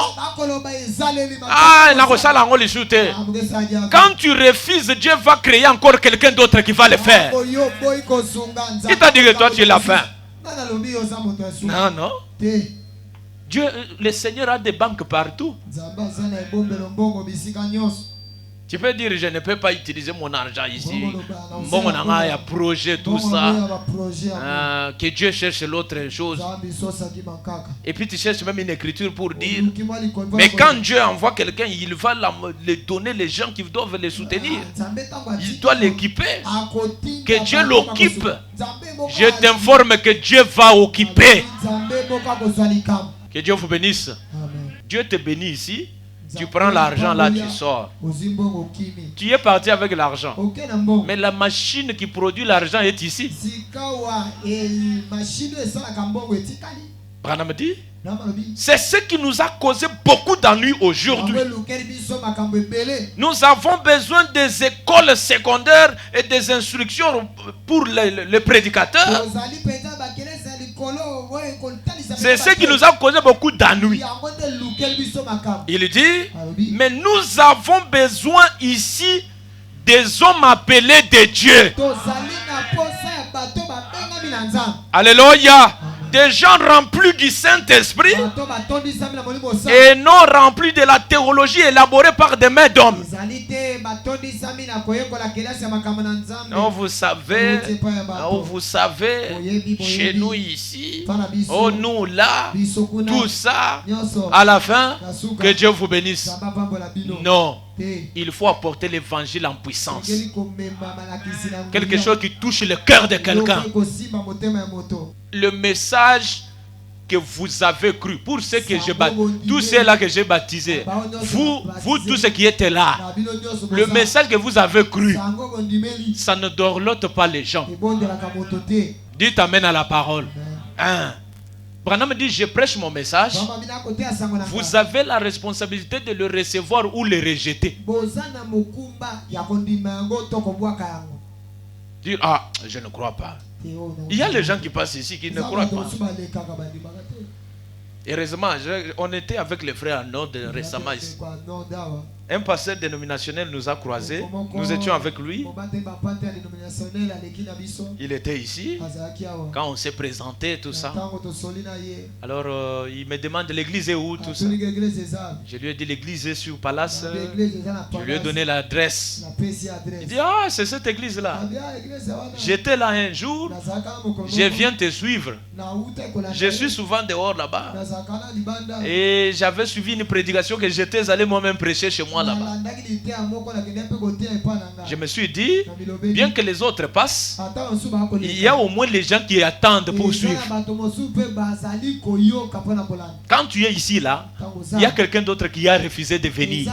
Speaker 1: quand tu refuses, Dieu va créer encore quelqu'un d'autre qui va le faire. Qui t'a dit que toi tu l'as fait? Non, non. Dieu, le Seigneur a des banques partout. Tu peux dire, je ne peux pas utiliser mon argent ici. Bon, on a un projet, tout ça. Que Dieu cherche l'autre chose. Et puis tu cherches même une écriture pour dire. Mais quand Dieu envoie quelqu'un, il va le donner les gens qui doivent le soutenir. Il doit l'équiper. Que Dieu l'occupe. Je t'informe que Dieu va occuper. Que Dieu vous bénisse. Dieu te bénit ici. Tu prends l'argent là, tu sors. Tu es parti avec l'argent. Mais la machine qui produit l'argent est ici. Branham dit, c'est ce qui nous a causé beaucoup d'ennuis aujourd'hui. Nous avons besoin des écoles secondaires et des instructions pour les prédicateurs. C'est ce qui nous a causé beaucoup d'ennuis. Il dit, mais nous avons besoin ici des hommes appelés de Dieu. Alléluia. Des gens remplis du Saint-Esprit et non remplis de la théologie élaborée par des mains d'hommes. Non, vous savez, chez nous ici, oh nous là, tout ça, à la fin, que Dieu vous bénisse. Non, il faut apporter l'évangile en puissance. Quelque chose qui touche le cœur de quelqu'un. Le message que vous avez cru, pour ceux que j'ai baptisé, tous ceux-là que j'ai baptisés, vous tous ceux qui étaient là, le message que vous avez cru, ça ne dorlote pas les gens. Dites amen à la parole. Branham dit, je prêche mon message, vous avez la responsabilité de le recevoir ou le rejeter. Dire, ah, je ne crois pas. Il y a les gens qui passent ici qui ne croient pas. Heureusement, on était avec les frères Nord récemment ici. Un pasteur dénominationnel nous a croisés. Nous étions avec lui. Il était ici. Quand on s'est présenté, tout ça. Alors, il me demande l'église est où, tout ça. Je lui ai dit l'église est sur Palace. Je lui ai donné l'adresse. Il dit, ah, c'est cette église-là. J'étais là un jour. Je viens te suivre. Je suis souvent dehors là-bas. Et j'avais suivi une prédication que j'étais allé moi-même prêcher chez moi là-bas. Je me suis dit, bien que les autres passent, il y a au moins les gens qui attendent pour suivre. Quand tu es ici là, il y a quelqu'un d'autre qui a refusé de venir.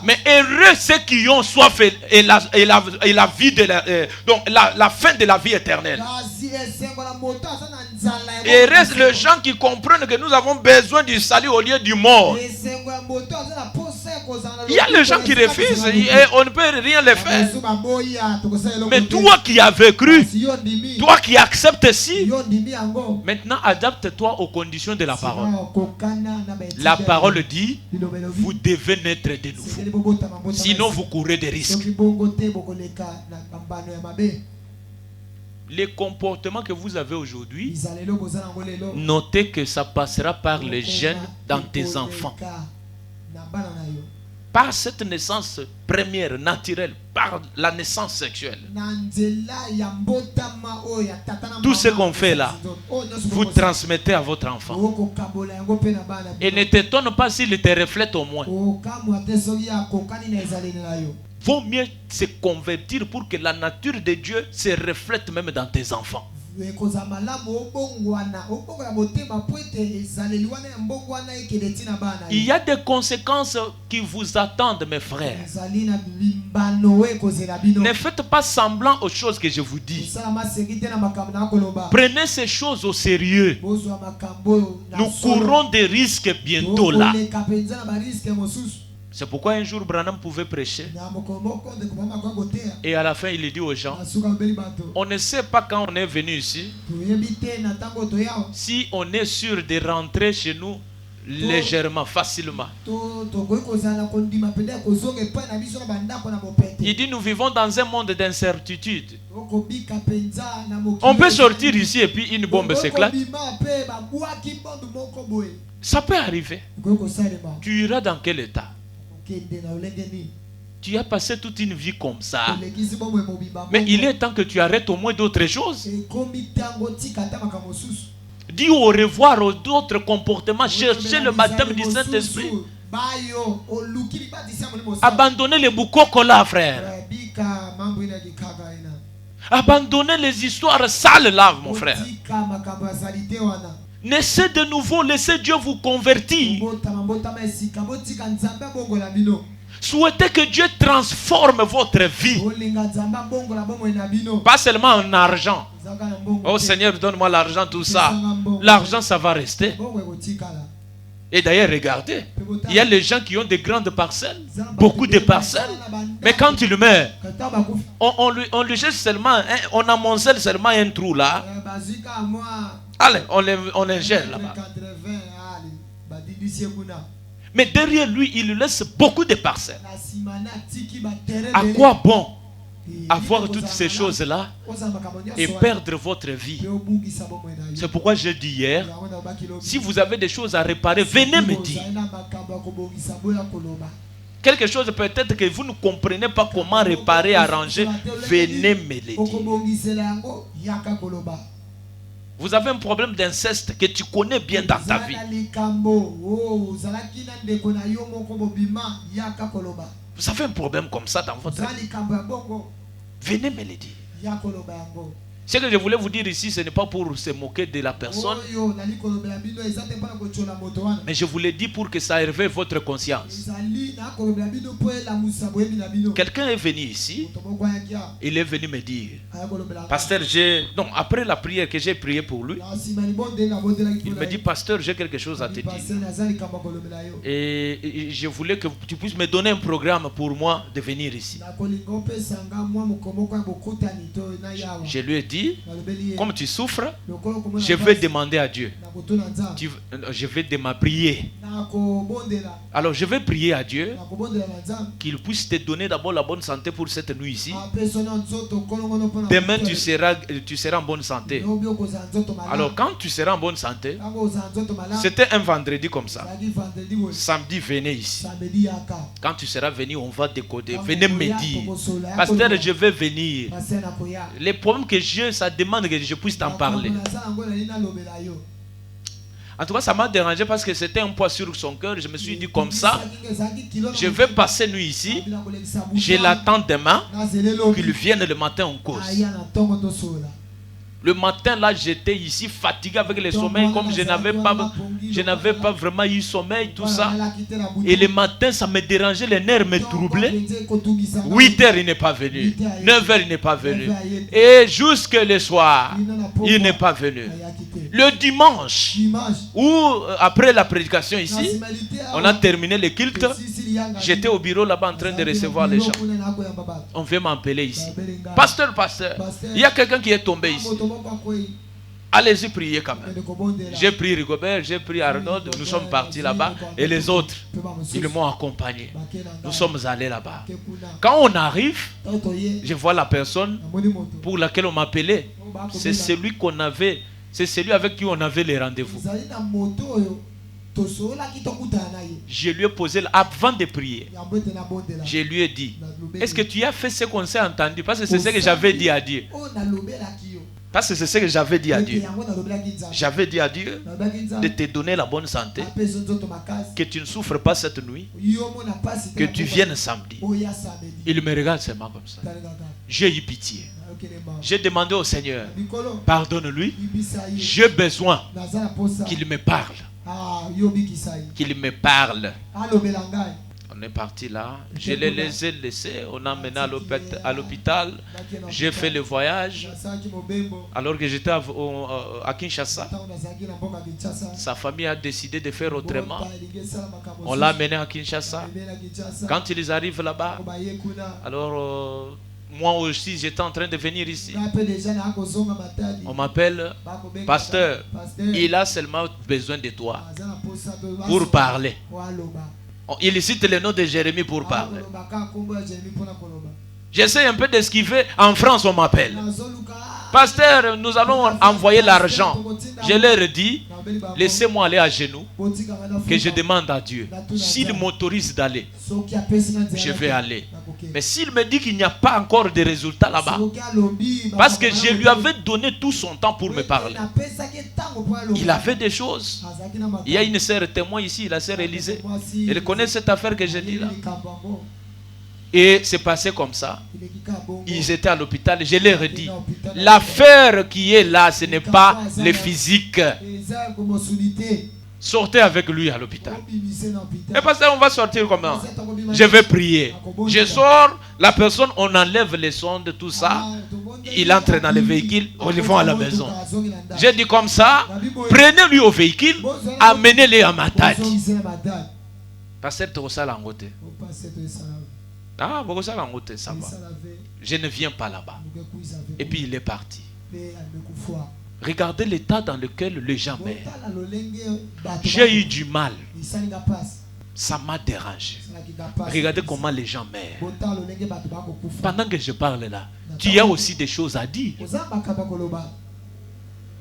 Speaker 1: Mais heureux ceux qui ont soif et la vie de donc la fin de la vie éternelle. Et reste les gens qui comprennent que nous avons besoin du salut au lieu du mort. Il y a les gens qui refusent et on ne peut rien les faire. Mais toi qui avais cru, toi qui acceptes ci, maintenant adapte-toi aux conditions de la parole. La parole dit, vous devez naître de nouveau. Sinon vous courez des risques. Les comportements que vous avez aujourd'hui, notez que ça passera par les gènes dans tes enfants. Par cette naissance première, naturelle, par la naissance sexuelle. Tout ce qu'on fait là, vous transmettez à votre enfant. Et ne t'étonne pas s'il te reflète au moins. Vaut mieux se convertir pour que la nature de Dieu se reflète même dans tes enfants. Il y a des conséquences qui vous attendent, mes frères. Ne faites pas semblant aux choses que je vous dis. Prenez ces choses au sérieux. Nous courons des risques bientôt là. C'est pourquoi un jour Branham pouvait prêcher. Et à la fin, il dit aux gens, on ne sait pas quand on est venu ici, si on est sûr de rentrer chez nous légèrement, facilement. Il dit, nous vivons dans un monde d'incertitude. On peut sortir ici et puis une bombe s'éclate. Ça peut arriver. Tu iras dans quel état? Tu as passé toute une vie comme ça. Mais il est temps que tu arrêtes au moins d'autres choses. Dis au revoir aux autres comportements. Cherchez le baptême du Saint-Esprit. Abandonnez les boucoco là, frère. Abandonnez les histoires sales là, mon frère. Naissez de nouveau, laissez Dieu vous convertir. Souhaitez que Dieu transforme votre vie. Pas seulement en argent. Oh Seigneur, donne-moi l'argent, tout ça. L'argent, ça va rester. Et d'ailleurs, regardez, il y a les gens qui ont des grandes parcelles, beaucoup de parcelles. Mais quand il meurt, on lui jette seulement, on amoncelle seulement un trou là. Allez, on l'ingère là-bas. Mais derrière lui, il lui laisse beaucoup de parcelles. À quoi bon avoir toutes ces choses-là et perdre votre vie? C'est pourquoi j'ai dit hier, si vous avez des choses à réparer, venez me dire. Quelque chose peut-être que vous ne comprenez pas comment réparer, arranger, venez me le dire. Vous avez un problème d'inceste que tu connais bien dans ta vie. Vous avez un problème comme ça dans votre vie. Venez me le dire. Ce que je voulais vous dire ici, ce n'est pas pour se moquer de la personne, mais je vous l'ai dit pour que ça réveille votre conscience. Quelqu'un est venu ici, il est venu me dire, pasteur, non, après la prière que j'ai prié pour lui, il me dit, pasteur, j'ai quelque chose à te dire. Et je voulais que tu puisses me donner un programme pour moi de venir ici. Je lui ai dit, comme tu souffres, je vais demander à Dieu. Je vais prier. Alors je vais prier à Dieu qu'il puisse te donner d'abord la bonne santé pour cette nuit ici. Demain tu seras en bonne santé. Alors quand tu seras en bonne santé, c'était un vendredi comme ça. Samedi, venez ici. Quand tu seras venu, on va décoder. Venez me dire, pasteur, je vais venir. Les problèmes que j'ai, ça demande que je puisse t'en parler. En tout cas, ça m'a dérangé parce que c'était un poids sur son cœur. Je me suis dit comme ça, je vais passer nuit ici. Je l'attends demain, qu'il vienne le matin en cause. Le matin, là, j'étais ici fatigué avec le sommeil, comme je n'avais pas vraiment eu sommeil, tout ça. Et le matin, ça me dérangeait, les nerfs me troublaient. 8 heures, il n'est pas venu. 9 heures, il n'est pas venu. Et jusque le soir, il n'est pas venu. Le dimanche, ou après la prédication ici, on a terminé le culte. J'étais au bureau là-bas en train de recevoir les gens. On vient m'appeler ici. Pasteur, il y a quelqu'un qui est tombé ici. Allez-y prier quand même. J'ai pris Rigobert, j'ai pris Arnold, nous sommes partis là-bas. Et les autres, ils m'ont accompagné. Nous sommes allés là-bas. Quand on arrive, je vois la personne pour laquelle on m'appelait. C'est celui avec qui on avait les rendez-vous. Je lui ai posé, avant de prier, je lui ai dit, est-ce que tu as fait ce qu'on s'est entendu? Parce que c'est ce que j'avais dit à Dieu. Parce que c'est ce que j'avais dit à Dieu. J'avais dit à Dieu de te donner la bonne santé, que tu ne souffres pas cette nuit, que tu viennes samedi. Il me regarde seulement comme ça. J'ai eu pitié. J'ai demandé au Seigneur, pardonne-lui, j'ai besoin qu'il me parle. Qu'il me parle. On est parti là. Je les ai laissés. On a mené à l'hôpital. J'ai fait le voyage. Alors que j'étais à Kinshasa, sa famille a décidé de faire autrement. On l'a mené à Kinshasa. Quand ils arrivent là-bas, alors moi aussi j'étais en train de venir ici. On m'appelle, pasteur, il a seulement besoin de toi pour parler. Il cite le nom de Jérémie pour parler. J'essaie un peu d'esquiver. En France on m'appelle. Pasteur, nous allons envoyer l'argent. Je leur dis, laissez-moi aller à genoux, que je demande à Dieu. S'il m'autorise d'aller, je vais aller. Mais s'il me dit qu'il n'y a pas encore de résultats là-bas, parce que je lui avais donné tout son temps pour me parler, il a fait des choses. Il y a une sœur témoin ici, la sœur Élisée. Elle connaît cette affaire que j'ai dit là. Et c'est passé comme ça. Ils étaient à l'hôpital. Je leur ai dit, l'affaire qui est là, ce n'est pas le physique. Sortez avec lui à l'hôpital. Et parce qu'on va sortir comment? Je vais prier. Je sors, la personne, on enlève les sondes, tout ça. Il entre dans le véhicule, on le vend à la maison. J'ai dit comme ça, prenez-lui au véhicule, amenez-le à Matadi. Pasteur Tosa Langote. Ah, ça va. Je ne viens pas là-bas. Et puis il est parti. Regardez l'état dans lequel les gens meurent. J'ai eu du mal. Ça m'a dérangé. Regardez comment les gens meurent. Pendant que je parle là, tu as aussi des choses à dire.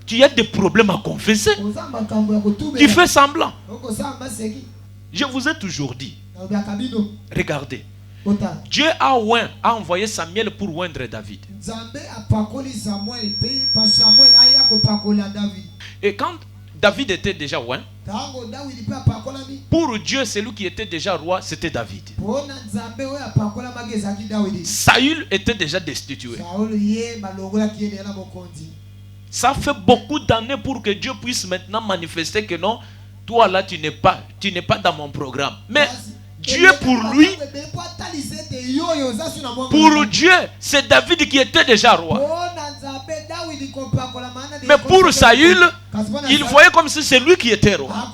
Speaker 1: Tu as des problèmes à confesser. Tu fais semblant. Je vous ai toujours dit. Regardez. Dieu a envoyé Samuel pour oindre David. Et quand David était déjà oint, pour Dieu, celui qui était déjà roi, c'était David. Saül était déjà destitué. Ça fait beaucoup d'années pour que Dieu puisse maintenant manifester que non, toi là, tu n'es pas dans mon programme. Mais Dieu pour lui, pour Dieu, c'est David qui était déjà roi. Mais pour Saül, il voyait comme si c'est lui qui était roi.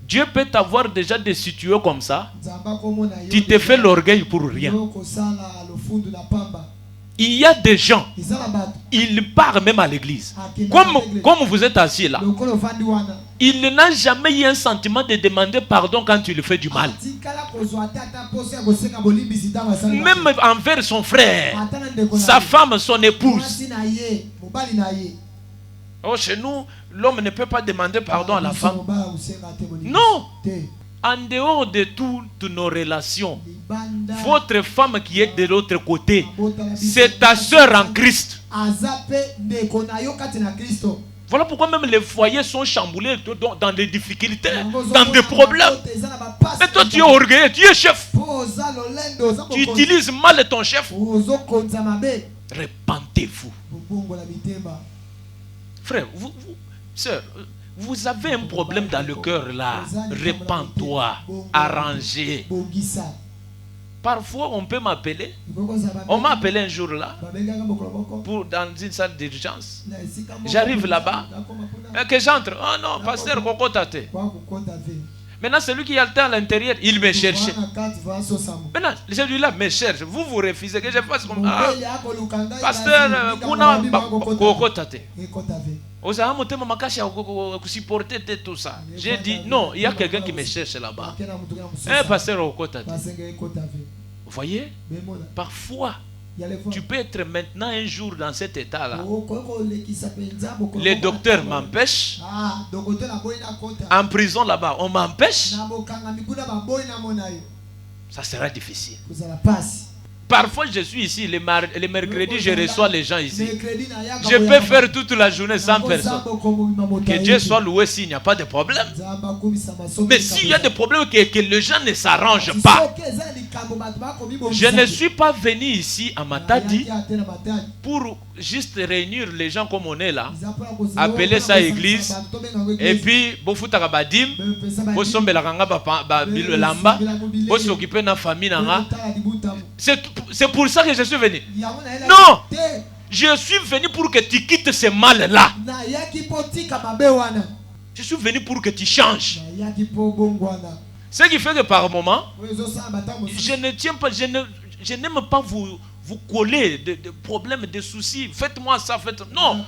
Speaker 1: Dieu peut t'avoir déjà destitué comme ça. Tu te fais l'orgueil pour rien. Il y a des gens, ils partent même à l'église. Comme vous êtes assis là, il n'a jamais eu un sentiment de demander pardon quand tu lui fais du mal. Même envers son frère, sa femme, son épouse. Oh, chez nous, l'homme ne peut pas demander pardon à la femme. Non. En dehors de toutes nos relations, votre femme qui est de l'autre côté, c'est ta soeur en Christ. Voilà pourquoi même les foyers sont chamboulés dans des difficultés, dans des problèmes. Mais toi tu es orgueilleux, tu es chef. Tu utilises mal ton chef. Repentez-vous. Frère, sœur, vous avez un problème dans le cœur là. Repends-toi, arrangez. Parfois, on peut m'appeler. On m'a appelé un jour là, dans une salle d'urgence. J'arrive là-bas. Que j'entre. Oh non, pasteur Koko Tate. Maintenant, celui qui était à l'intérieur, il me cherchait. Maintenant, celui-là me cherche. Vous refusez que je fasse comme ça. Pasteur Koko Tate. Tout ça. J'ai dit non, il y a quelqu'un qui me cherche là-bas. Un pasteur Koko Tate. Vous voyez, parfois, tu peux être maintenant un jour dans cet état-là. Les docteurs m'empêchent. En prison là-bas, on m'empêche. Ça sera difficile. Parfois, je suis ici, les mercredis, je reçois les gens ici. Je peux faire toute la journée sans personne. Que Dieu soit loué s'il n'y a pas de problème. Mais s'il y a des problèmes que les gens ne s'arrangent pas, je ne suis pas venu ici à Matadi pour juste réunir les gens comme on est là, appeler ça église, et puis, s'occuper de la famille. C'est pour ça que je suis venu. Non! Je suis venu pour que tu quittes ce mal-là. Je suis venu pour que tu changes. Ce qui fait que par moment, je ne tiens pas, je n'aime pas vous coller de problèmes, de soucis. Faites-moi ça, non.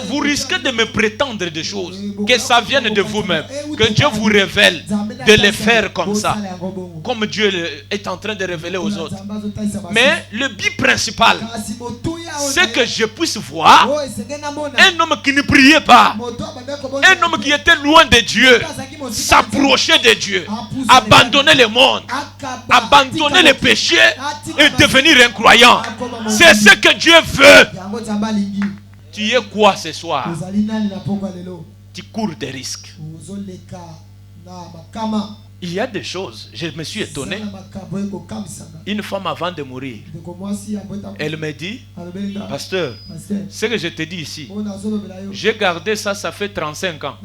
Speaker 1: Vous risquez de me prétendre des choses. Que ça vienne de vous-même. Que Dieu vous révèle de les faire comme ça. Comme Dieu est en train de révéler aux autres. Mais le but principal, c'est que je puisse voir un homme qui ne priait pas, un homme qui était loin de Dieu, s'approcher de Dieu, abandonner le monde, abandonner les péchés et devenir un croyant. C'est ce que Dieu veut. Tu es quoi ce soir? Tu cours des risques. Il y a des choses, je me suis étonné. Une femme avant de mourir, elle me dit, pasteur, ce que je te dis ici, j'ai gardé ça, ça fait 35 ans.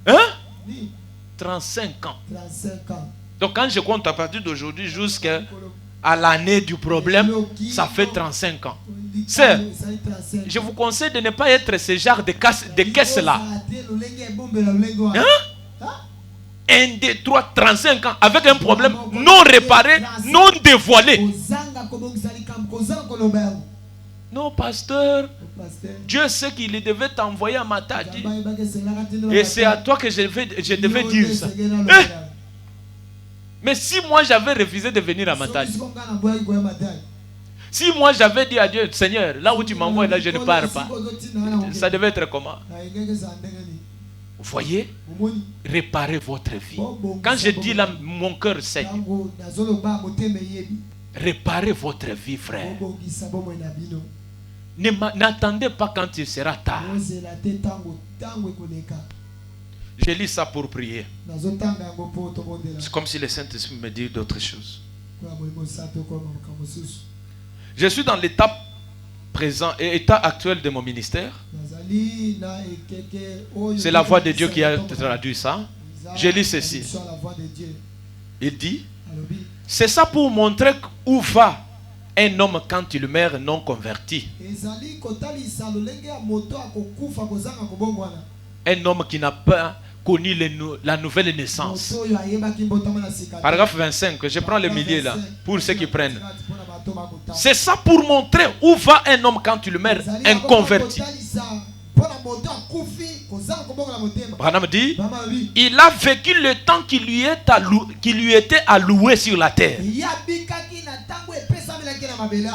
Speaker 1: Hein? 35 ans. Donc quand je compte à partir d'aujourd'hui jusqu'à l'année du problème, ça fait 35 ans. Sœur, je vous conseille de ne pas être ce genre de caisse-là. Hein? 1, 2, 3, 35 ans avec un problème non réparé, non dévoilé. Non, pasteur, Dieu sait qu'il devait t'envoyer à Matadi. Et c'est à toi que je devais dire ça. Mais si moi j'avais refusé de venir à Matadi, si moi j'avais dit à Dieu, Seigneur, là où tu m'envoies, là je ne pars pas, ça devait être comment? Vous voyez? Réparez votre vie. Quand je dis là, mon cœur saigne. Réparez votre vie, frère. N'attendez pas quand il sera tard. Je lis ça pour prier. C'est comme si le Saint-Esprit me dit d'autres choses. Je suis dans l'étape présent et état actuel de mon ministère. C'est la voix de Dieu qui a traduit ça. Je lis ceci. Il dit, c'est ça pour montrer où va un homme quand il meurt non converti. Un homme qui n'a pas connu la nouvelle naissance. Paragraphe 25, je prends le milieu là, pour ceux qui prennent. C'est ça pour montrer où va un homme quand il meurt inconverti. Branham dit, il a vécu le temps qui lui était alloué sur la terre.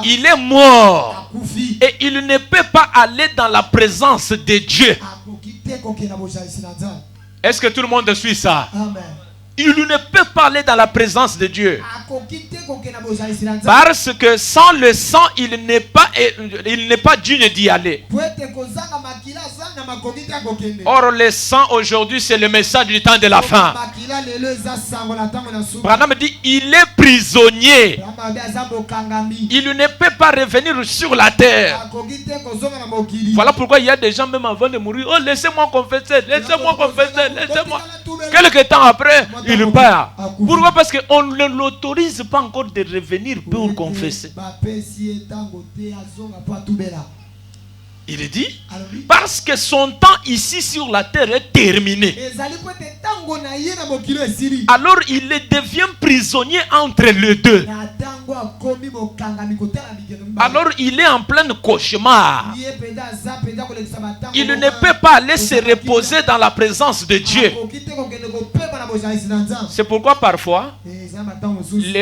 Speaker 1: Il est mort et il ne peut pas aller dans la présence de Dieu. Est-ce que tout le monde suit ça? Amen. Il ne peut pas aller dans la présence de Dieu. Parce que sans le sang, il n'est pas digne d'y aller. Or, le sang aujourd'hui, c'est le message du temps de la fin. Branham dit, il est prisonnier. Il ne peut pas revenir sur la terre. Voilà pourquoi il y a des gens, même avant de mourir, oh, laissez-moi confesser, laissez-moi confesser, laissez-moi. Quelque temps après, il part. Pourquoi? Parce qu'on ne l'autorise pas encore de revenir pour confesser. Il dit, parce que son temps ici sur la terre est terminé. Alors il devient prisonnier entre les deux. Alors il est en plein cauchemar. Il ne peut pas aller se reposer dans la présence de Dieu. C'est pourquoi parfois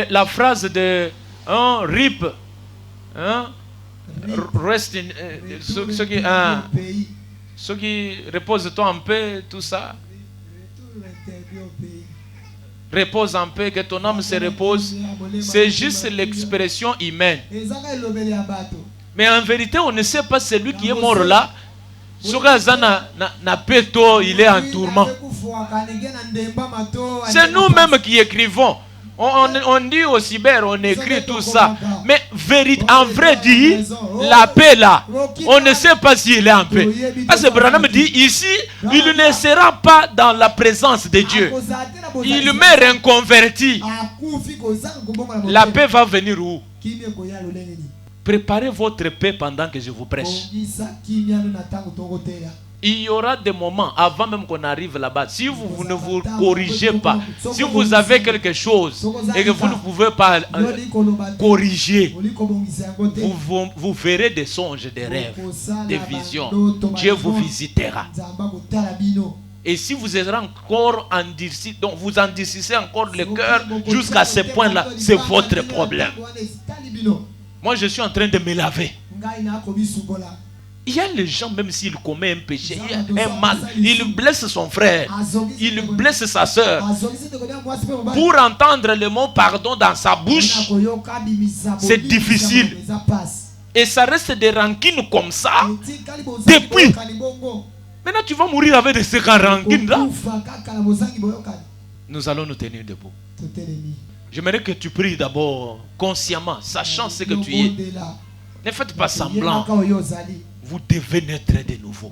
Speaker 1: la phrase de RIP, reste ceux qui repose-toi en paix, tout ça. Repose en paix, que ton âme se repose. C'est juste l'expression humaine. Mais en vérité, on ne sait pas celui qui est mort là. Il est en tourment. C'est nous-mêmes qui écrivons. On dit au cyber, on écrit tout ça. Mais en vrai dit, la paix là, on ne sait pas s'il est en paix. Parce que Branham dit ici, il ne sera pas dans la présence de Dieu. Il meurt inconverti. La paix va venir où? Préparez votre paix pendant que je vous prêche. Il y aura des moments, avant même qu'on arrive là-bas, si vous ne vous corrigez pas, si vous avez quelque chose et que vous ne pouvez pas corriger, vous verrez des songes, des rêves, des visions. Dieu vous visitera. Et si vous êtes encore endurci, donc vous endurcissez encore le cœur jusqu'à ce point-là, c'est votre problème. Moi, je suis en train de me laver. Il y a les gens, même s'ils commettent un péché, un mal, il blesse son frère, il blesse sa soeur. Pour entendre le mot pardon dans sa bouche, c'est difficile. Et ça reste des rancines comme ça. Depuis. Maintenant, tu vas mourir avec ces rancines-là. Nous allons nous tenir debout. J'aimerais que tu pries d'abord consciemment, sachant ce que tu es. Ne faites pas semblant. Vous devez naître de nouveau.